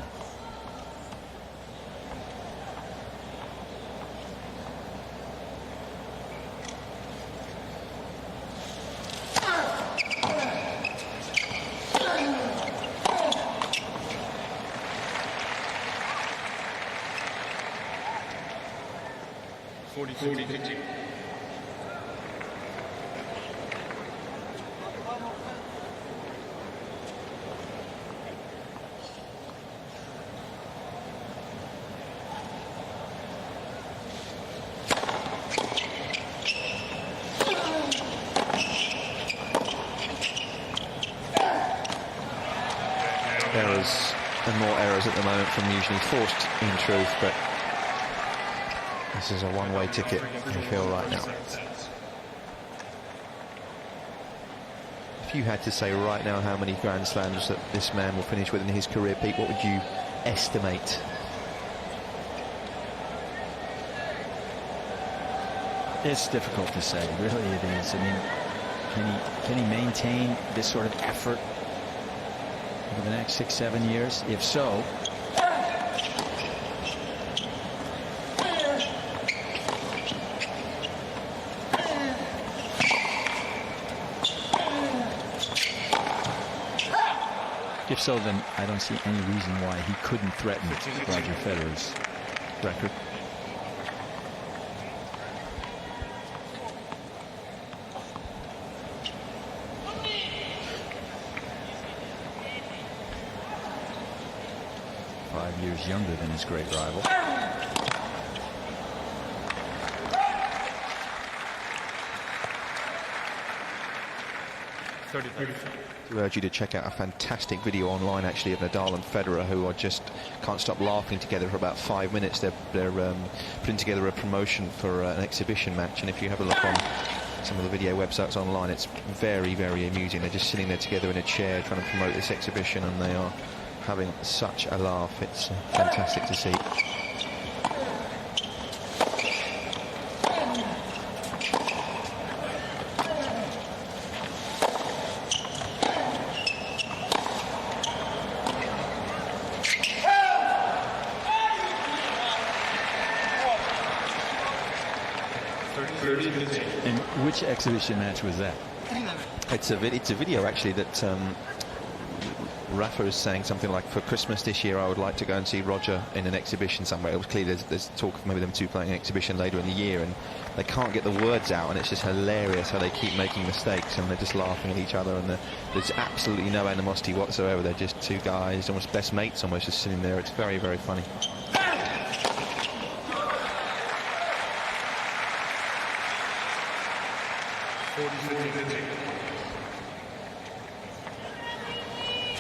Errors and more errors at the moment from Youzhny, forced in truth, but this is a one-way ticket, I feel, right now. If you had to say right now how many Grand Slams that this man will finish with in his career, Pete, what would you estimate? It's difficult to say, really it is. I mean, can he maintain this sort of effort over the next 6-7 years? If so, If so, then I don't see any reason why he couldn't threaten Roger Federer's record. Years younger than his great rival. I urge you to check out a fantastic video online, actually, of Nadal and Federer, who are just can't stop laughing together for about 5 minutes. They're putting together a promotion for an exhibition match, and if you have a look on some of the video websites online, it's very, very amusing. They're just sitting there together in a chair trying to promote this exhibition, and they are having such a laugh. It's fantastic to see. And which exhibition match was that? It's a video, actually, that Rafa is saying something like, for Christmas this year I would like to go and see Roger in an exhibition somewhere. It was clear there's talk of maybe them two playing an exhibition later in the year, and they can't get the words out, and it's just hilarious how they keep making mistakes, and they're just laughing at each other, and there's absolutely no animosity whatsoever. They're just two guys, almost best mates, almost, just sitting there. It's very, very funny.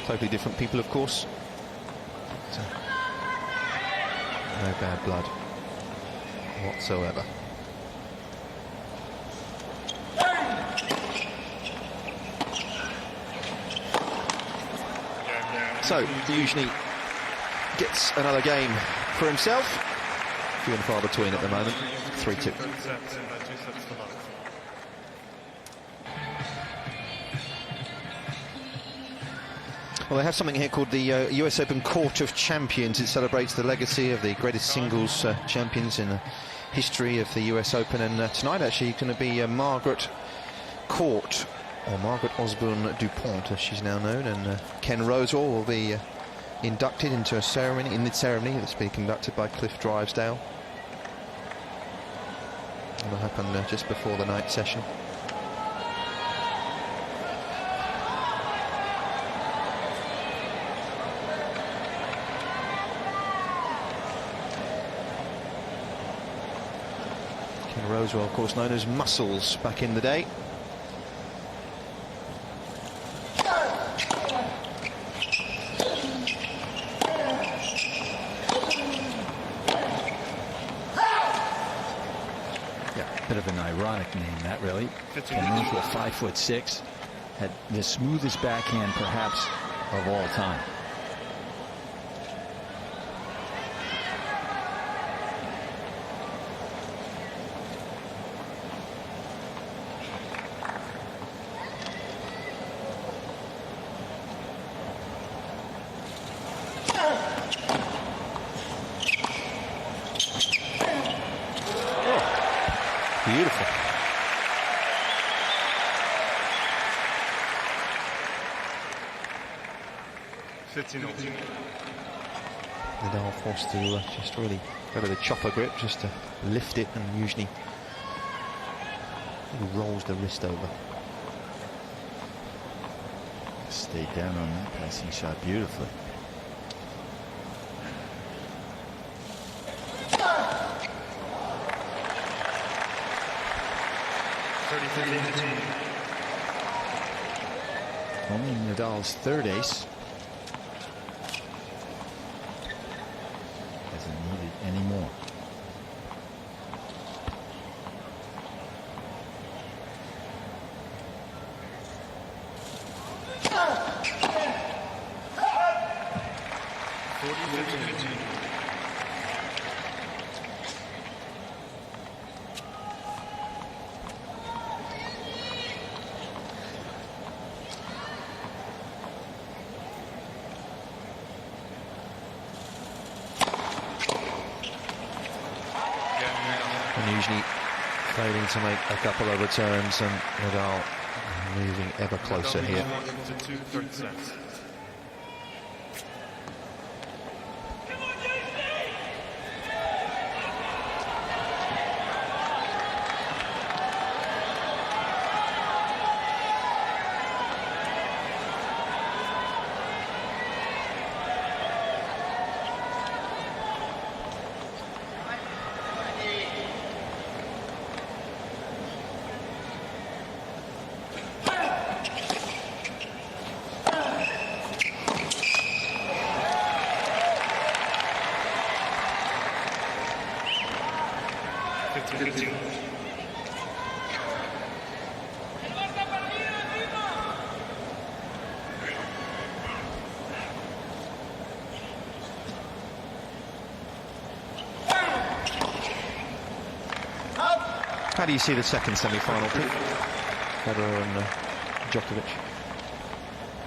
Totally different people, of course. So, no bad blood whatsoever. So, Youzhny gets another game for himself. Few and far between at the moment. 3-2. Well, they have something here called the US Open Court of Champions. It celebrates the legacy of the greatest singles champions in the history of the US Open. And tonight, actually, going to be Margaret Court, or Margaret Osborne Dupont, as she's now known. And Ken Rosewall will be inducted into a ceremony, that's being conducted by Cliff Drivesdale. It'll happen just before the night session. Rosewell, of course, known as Muscles back in the day. Yeah, bit of an ironic name, that really. Ken Rosewell, 5'6", had the smoothest backhand, perhaps, of all time. Beautiful. Nadal forced to just really go to the chopper grip just to lift it, and Youzhny rolls the wrist over. Stayed down on that passing shot beautifully. Only Nadal's third ace. Hasn't needed any more. Youzhny failing to make a couple of returns, and Nadal moving ever closer here. 15. How do you see the second semi-final, Pete? Federer and Djokovic?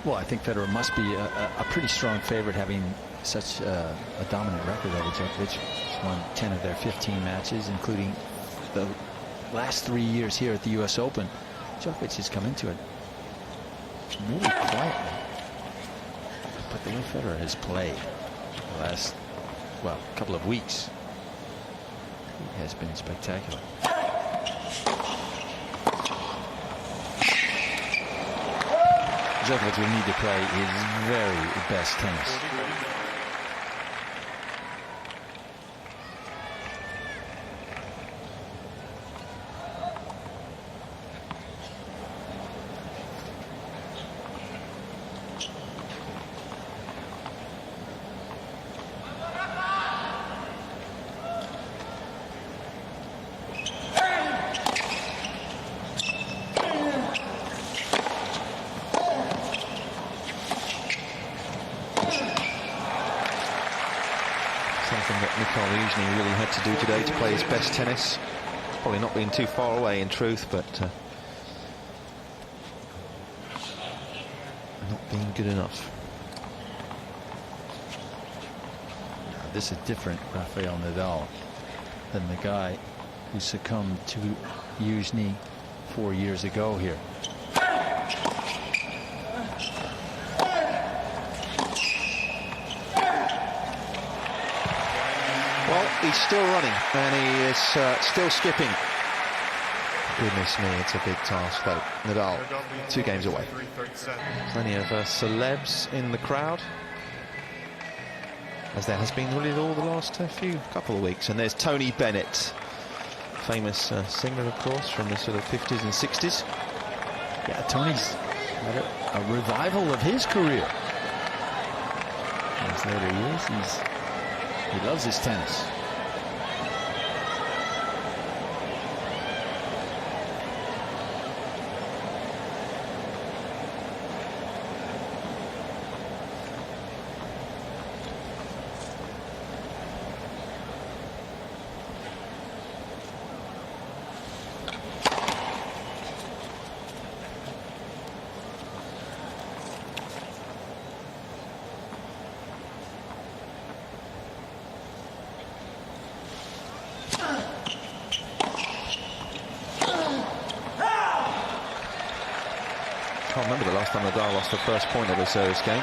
Well, I think Federer must be a pretty strong favorite, having such a dominant record over Djokovic. He's won 10 of their 15 matches, including the last 3 years here at the U.S. Open. Djokovic has come into it really quietly. But the way Federer has played the last, well, couple of weeks, he has been spectacular. Djokovic will need to play his very best tennis. Something that Youzhny really had to do today to play his best tennis. Probably not being too far away in truth, but not being good enough. This is different, Rafael Nadal, than the guy who succumbed to Youzhny 4 years ago here. Well, he's still running, and he is still skipping. Goodness me, it's a big task, though. Nadal, 2 games away. Plenty of celebs in the crowd, as there has been really all the last couple of weeks. And there's Tony Bennett, famous singer, of course, from the sort of 50s and 60s. Yeah, Tony's had a revival of his career. In his later years, he loves his tennis. I can't remember the last time Nadal lost the first point of a service game.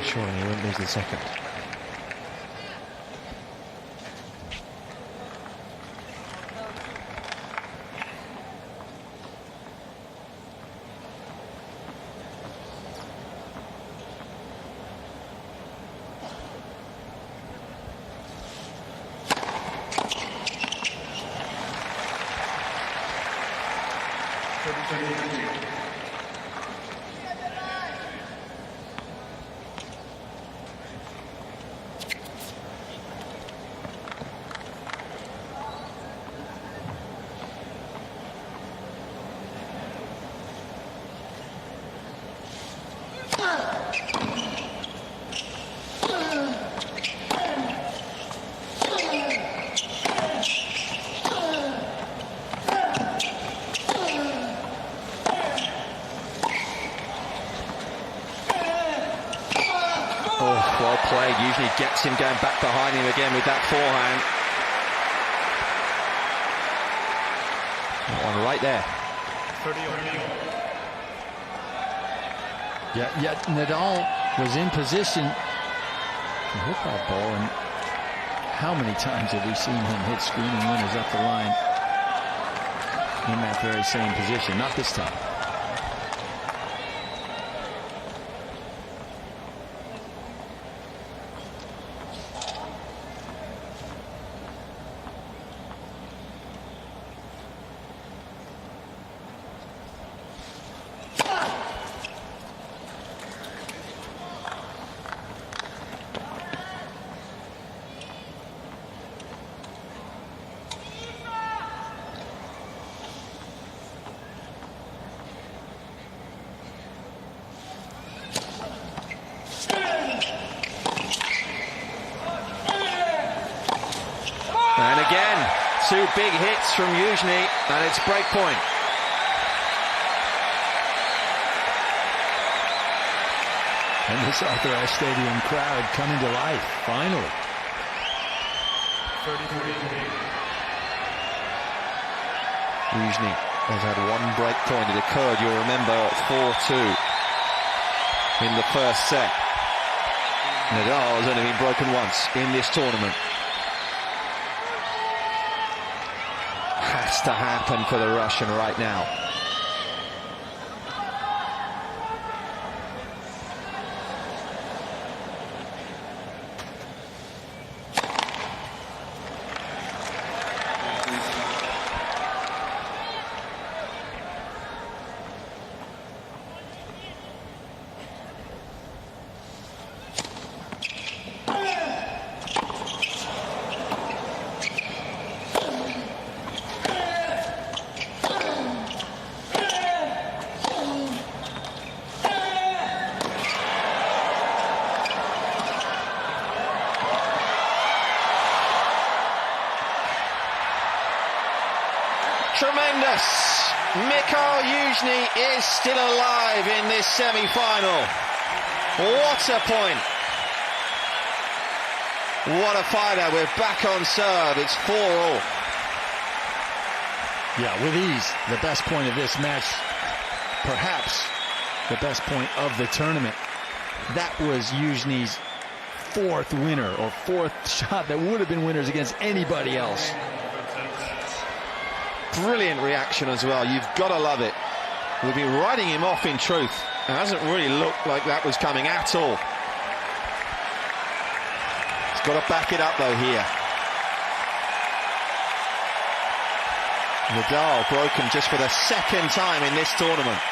Sure, he won't lose the second. Well played. Usually gets him going back behind him again with that forehand. That one right there. Yeah, Nadal was in position to hit that ball, and how many times have we seen him hit screening winners up the line in that very same position? Not this time. again. Two big hits from Youzhny, and it's break point. And this Arthur Ashe Stadium crowd coming to life, finally. 33. Youzhny has had one break point. It occurred, you'll remember, at 4-2 in the first set. Nadal has only been broken once in this tournament. Has to happen for the Russian right now. Tremendous! Mikhail Youzhny is still alive in this semi-final. What a point! What a fighter. We're back on serve. It's 4-all. Yeah, with ease, the best point of this match, perhaps the best point of the tournament. That was Youzhny's fourth winner, or fourth shot that would have been winners against anybody else. Brilliant reaction as well. You've got to love it. We've been writing him off in truth. It hasn't really looked like that was coming at all. He's got to back it up though here. Nadal broken just for the second time in this tournament.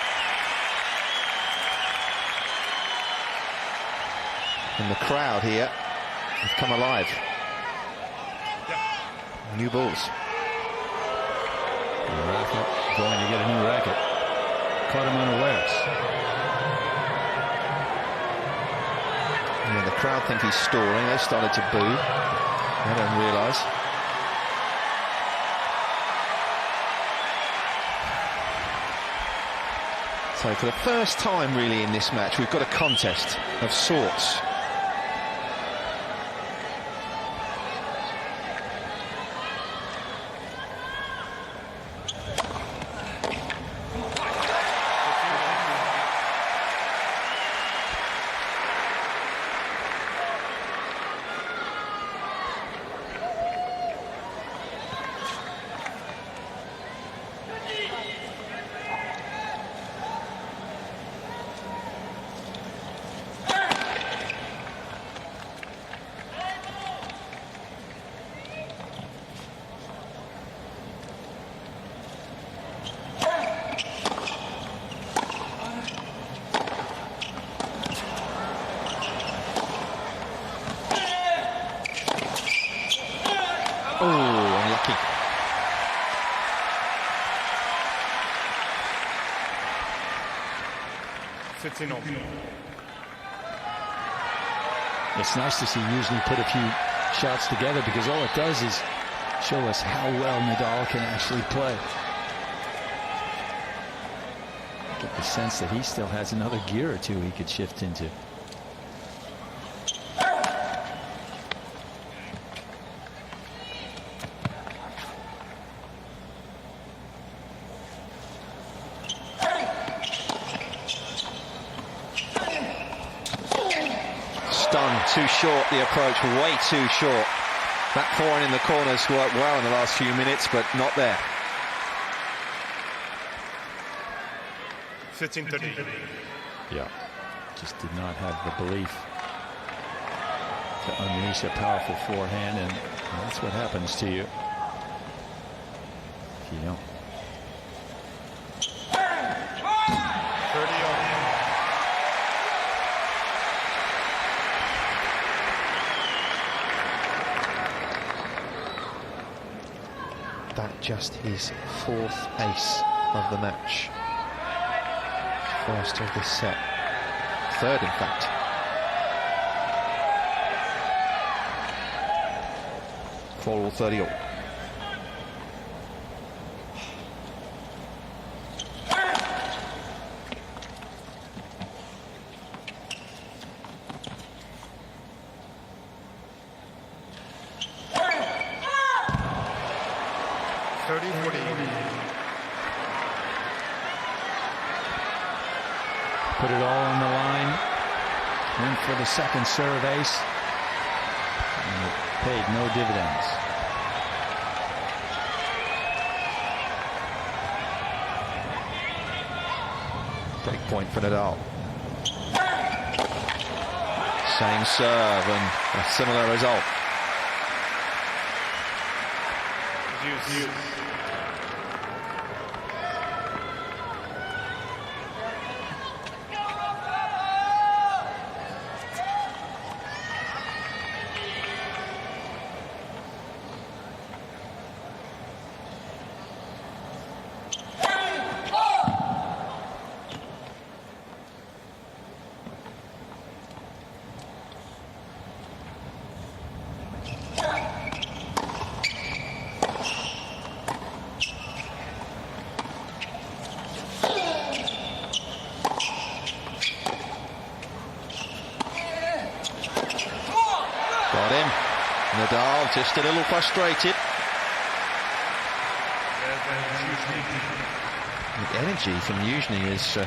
And the crowd here have come alive. New balls. Rafa going to get a new racket. Caught him unawares. Yeah, the crowd think he's stalling. They've started to boo. They don't realise. So for the first time really in this match, we've got a contest of sorts. Oh, unlucky. It's nice to see Youzhny put a few shots together, because all it does is show us how well Nadal can actually play. Get the sense that he still has another gear or two he could shift into. Too short, the approach, way too short. That forehand in the corners worked well in the last few minutes, but not there. 15-30. Yeah, just did not have the belief to unleash a powerful forehand, and that's what happens to you if you don't. 30 on. That just his fourth ace of the match. First of this set. Third, in fact. For all 30 all. 30-40. Put it all on the line. Went for the second serve ace. And it paid no dividends. Break point for Nadal. Same serve and a similar result. Got him. Nadal just a little frustrated. The energy from Youzhny is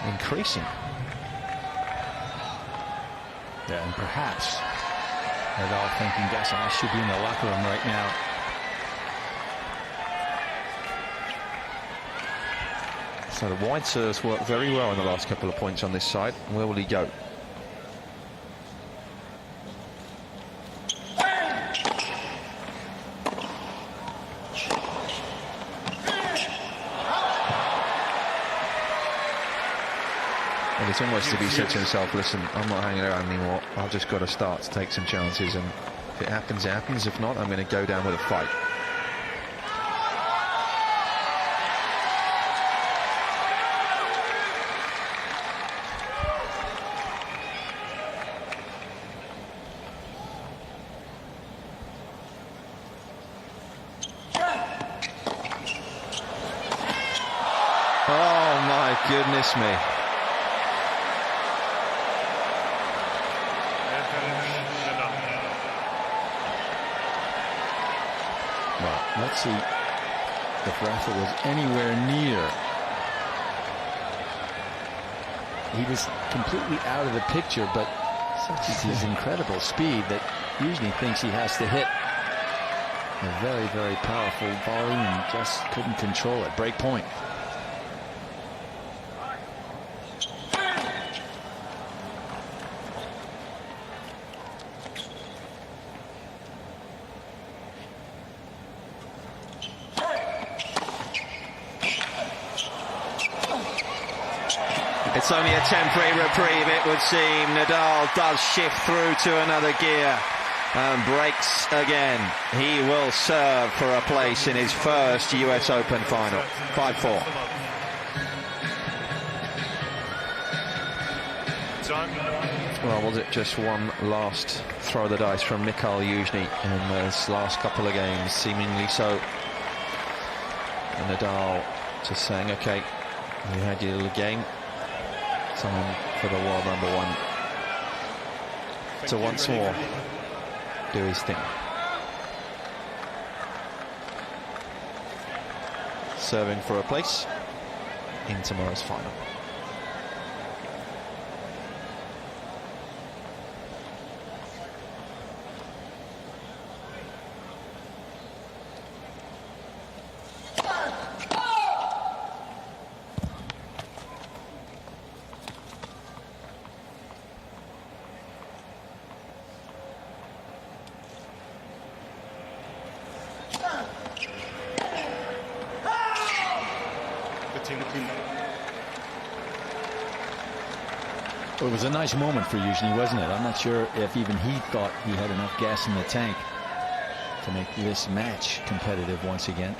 increasing. Yeah, and perhaps Nadal thinking, gosh, I should be in the locker room right now. So the wide serves worked very well in the last couple of points on this side. Where will he go? Well, it's almost to be said to himself, listen, I'm not hanging around anymore. I've just got to start to take some chances, and if it happens, it happens. If not, I'm going to go down with a fight. Oh, my goodness me. Well, let's see if Rafa was anywhere near. He was completely out of the picture, but such is his incredible speed that Youzhny thinks he has to hit a very, very powerful volley and just couldn't control it. Break point. It's only a temporary reprieve, it would seem. Nadal does shift through to another gear and breaks again. He will serve for a place in his first US Open final. 5-4. Well, was it just one last throw of the dice from Mikhail Youzhny in those last couple of games, seemingly so. And Nadal just saying, okay, you had your little game. Time for the world number one to once more do his thing. Serving for a place in tomorrow's final. Well, it was a nice moment for Youzhny, wasn't it? I'm not sure if even he thought he had enough gas in the tank to make this match competitive once again.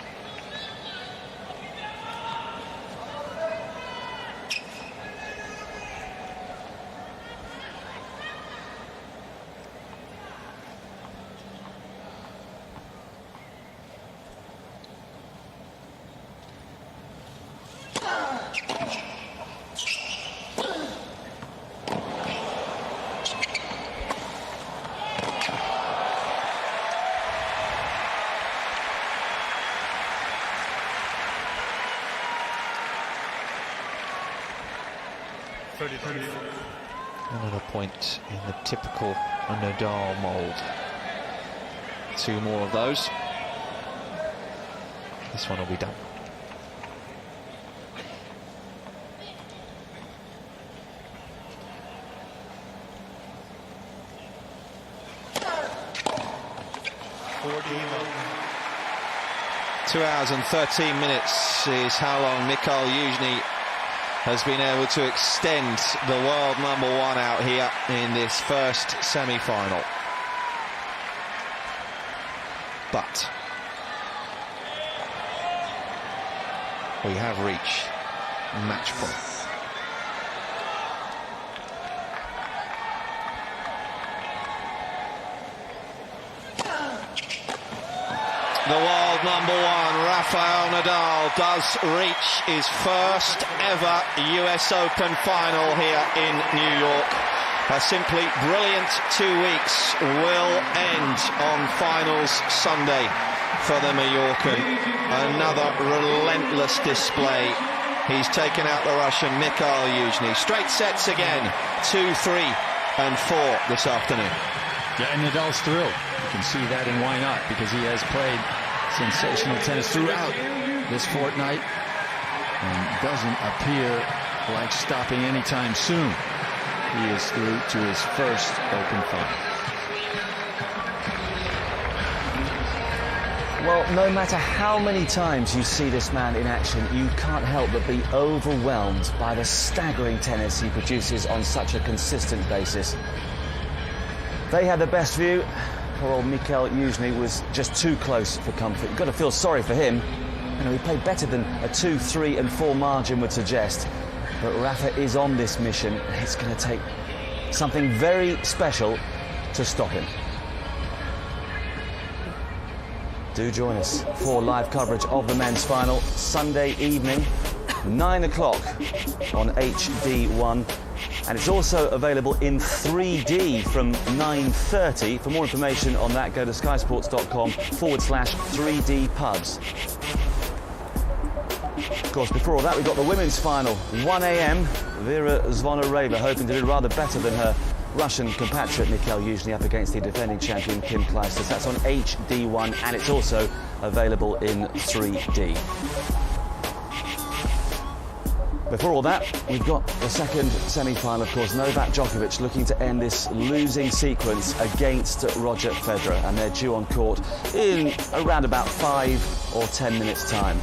Another point in the typical Nadal mould. 2 more of those. This one will be done. Two hours and 13 minutes is how long Mikhail Youzhny has been able to extend the world #1 out here in this first semi-final. But we have reached match point. The world #1, Rafael Nadal, does reach his first ever US Open final here in New York. A simply brilliant 2 weeks will end on finals Sunday for the Mallorcan. Another relentless display. He's taken out the Russian Mikhail Youzhny. Straight sets again, 2-3 and 4 this afternoon. Yeah, and Nadal's thrilled. You can see that, and why not? Because he has played sensational tennis throughout this fortnight and doesn't appear like stopping anytime soon. He is through to his first Open final. Well, no matter how many times you see this man in action, you can't help but be overwhelmed by the staggering tennis he produces on such a consistent basis. They had the best view. Poor old Mikhail Youzhny was just too close for comfort. You've got to feel sorry for him. You know, he played better than a 2, 3 and 4 margin would suggest. But Rafa is on this mission. It's going to take something very special to stop him. Do join us for live coverage of the men's final Sunday evening, 9 o'clock on HD1. And it's also available in 3D from 9:30. For more information on that, go to skysports.com/3D pubs. Of course, before all that, we've got the women's final, 1 a.m. Vera Zvonareva hoping to do rather better than her Russian compatriot Mikhail Youzhny up against the defending champion Kim Clijsters. That's on HD1, and it's also available in 3D. Before all that, we've got the second semi-final, of course. Novak Djokovic looking to end this losing sequence against Roger Federer, and they're due on court in around about 5 or 10 minutes' time.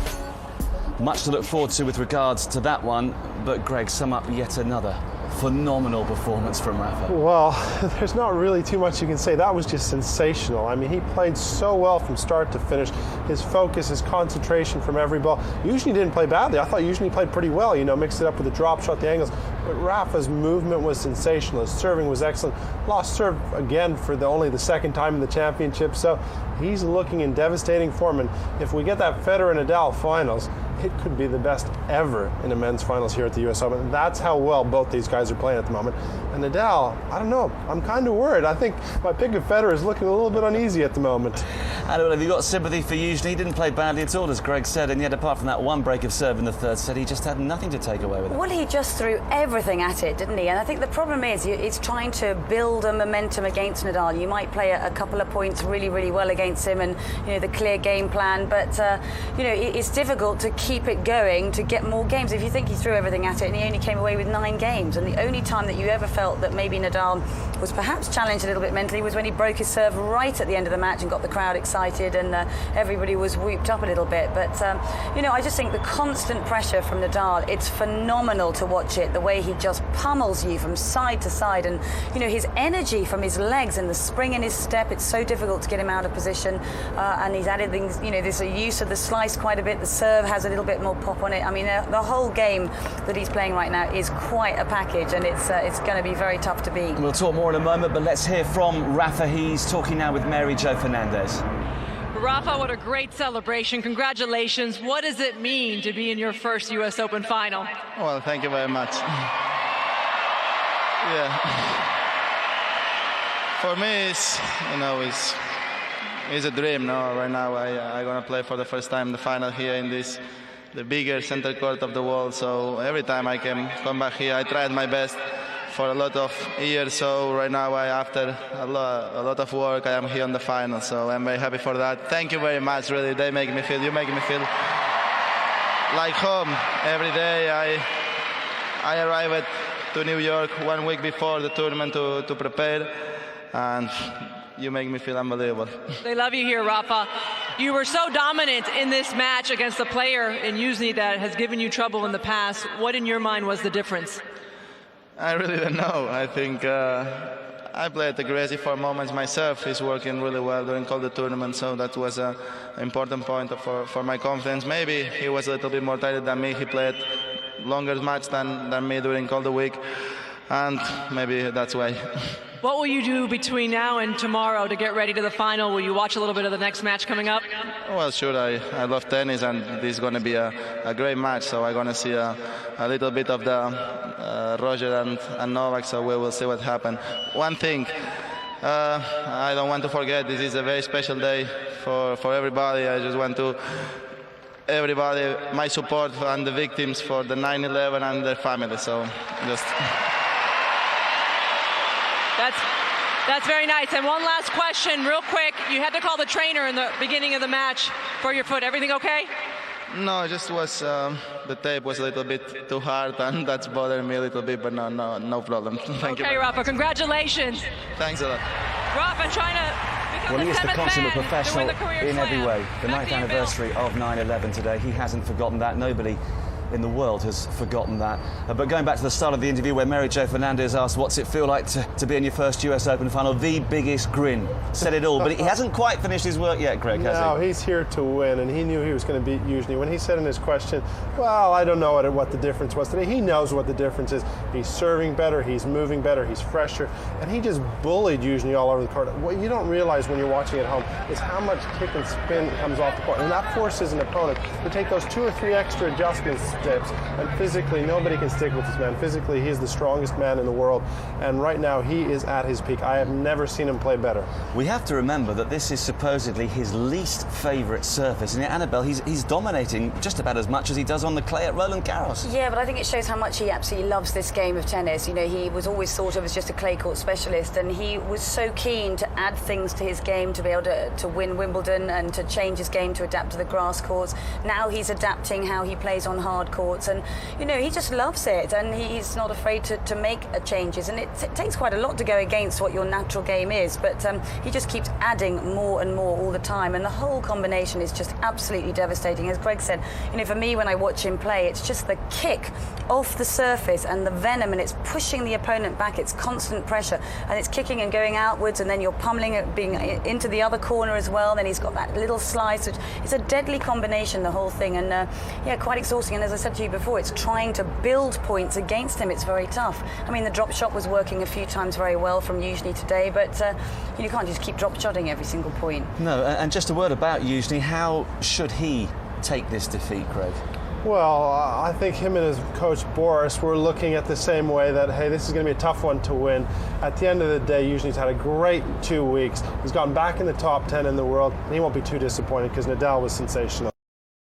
Much to look forward to with regards to that one, but Greg, sum up yet another phenomenal performance from Rafa. Well, there's not really too much you can say. That was just sensational. I mean, he played so well from start to finish. His focus, his concentration from every ball. Youzhny didn't play badly. I thought Youzhny played pretty well, you know, mixed it up with the drop shot, the angles. But Rafa's movement was sensational. His serving was excellent. Lost serve again for only the second time in the championship. So he's looking in devastating form. And if we get that Federer-Nadal finals, it could be the best ever in a men's finals here at the US Open. That's how well both these guys are playing at the moment. And Nadal, I don't know, I'm kind of worried. I think my pick of Federer is looking a little bit uneasy at the moment. And well, have you got sympathy for Youzhny? He didn't play badly at all, as Greg said, and yet apart from that one break of serve in the third set, he just had nothing to take away with it. Well, he just threw everything at it, didn't he? And I think the problem is it's trying to build a momentum against Nadal. You might play a couple of points really, really well against him and, you know, the clear game plan, but, you know, it's difficult to keep it going to get more games. If you think he threw everything at it and he only came away with 9 games, and the only time that you ever felt that maybe Nadal was perhaps challenged a little bit mentally was when he broke his serve right at the end of the match and got the crowd excited, and everybody was whooped up a little bit. But you know, I just think the constant pressure from Nadal, it's phenomenal to watch it, the way he just pummels you from side to side, and you know, his energy from his legs and the spring in his step, it's so difficult to get him out of position, and he's added things, you know, there's a use of the slice quite a bit, the serve has a little bit more pop on it. I mean, the whole game that he's playing right now is quite a package, and it's going to be very tough to beat. We'll talk more in a moment, but let's hear from Rafa. He's talking now with Mary Jo Fernandez. Rafa, what a great celebration. Congratulations. What does it mean to be in your first US Open final? Well, thank you very much. Yeah. For me, it's a dream. No, right now I'm gonna play for the first time the final here in this the bigger center court of the world. So every time I can come back here, I tried my best for a lot of years. So right now, after a lot of work, I am here on the final. So I'm very happy for that. Thank you very much. Really, you make me feel like home every day. I arrived to New York 1 week before the tournament to prepare, and you make me feel unbelievable. They love you here, Rafa. You were so dominant in this match against a player in Youzhny that has given you trouble in the past. What in your mind was the difference? I really don't know. I think I played aggressive for moments myself. He's working really well during all the tournament, so that was an important point for my confidence. Maybe he was a little bit more tired than me. He played longer match than me during all the week, and maybe that's why. What will you do between now and tomorrow to get ready to the final? Will you watch a little bit of the next match coming up? Well, sure. I love tennis, and this is going to be a great match. So I'm going to see a little bit of the Roger and Novak. So we will see what happens. One thing I don't want to forget: this is a very special day for everybody. I just want to everybody my support and the victims for the 9/11 and their family. So just. That's very nice. And one last question, real quick. You had to call the trainer in the beginning of the match for your foot. Everything okay? No, it just was the tape was a little bit too hard, and that's bothering me a little bit. But no problem. Thank you. Okay, Rafa. Congratulations. Thanks a lot. Rafa trying to become Well, he the is the 7th consummate man professional to win the career in every slam. way. The Back 9th to you, Bill. anniversary of 9/11 today. He hasn't forgotten that. Nobody in the world has forgotten that. But going back to the start of the interview where Mary Jo Fernandez asked what's it feel like to be in your first US Open final, the biggest grin said it all. But he hasn't quite finished his work yet, Greg, has he? No, he's here to win, and he knew he was going to beat Youzhny. When he said in his question, well, I don't know what the difference was today, he knows what the difference is. He's serving better, he's moving better, he's fresher, and he just bullied Youzhny all over the court. What you don't realize when you're watching at home is how much kick and spin comes off the court, and that forces an opponent to take those 2 or 3 extra adjustment steps. And physically, nobody can stick with this man. Physically, he is the strongest man in the world, and right now he is at his peak. I have never seen him play better. We have to remember that this is supposedly his least favourite surface, and yet Annabelle, he's dominating just about as much as he does on the clay at Roland Garros. Yeah, but I think it shows how much he absolutely loves this game of tennis. You know, he was always thought of as just a clay court specialist, and he was so keen to add things to his game to be able to win Wimbledon and to change his game to adapt to the grass courts. Now he's adapting how he plays on hard courts, and you know, he just loves it, and he's not afraid to make changes, and it takes quite a lot to go against what your natural game is, but he just keeps adding more and more all the time, and the whole combination is just absolutely devastating. As Greg said, you know, for me when I watch him play, it's just the kick off the surface and the venom, and it's pushing the opponent back, it's constant pressure, and it's kicking and going outwards, and then you're pummeling it, being into the other corner as well, then he's got that little slice, which it's a deadly combination, the whole thing, and yeah, quite exhausting. And as I said to you before, it's trying to build points against him. It's very tough. I mean, the drop shot was working a few times very well from Youzhny today, but you can't just keep drop shotting every single point. No, and just a word about Youzhny. How should he take this defeat, Greg? Well, I think him and his coach Boris were looking at the same way, that, hey, this is going to be a tough one to win. At the end of the day, Youzhny's had a great 2 weeks. He's gotten back in the top 10 in the world, and he won't be too disappointed because Nadal was sensational.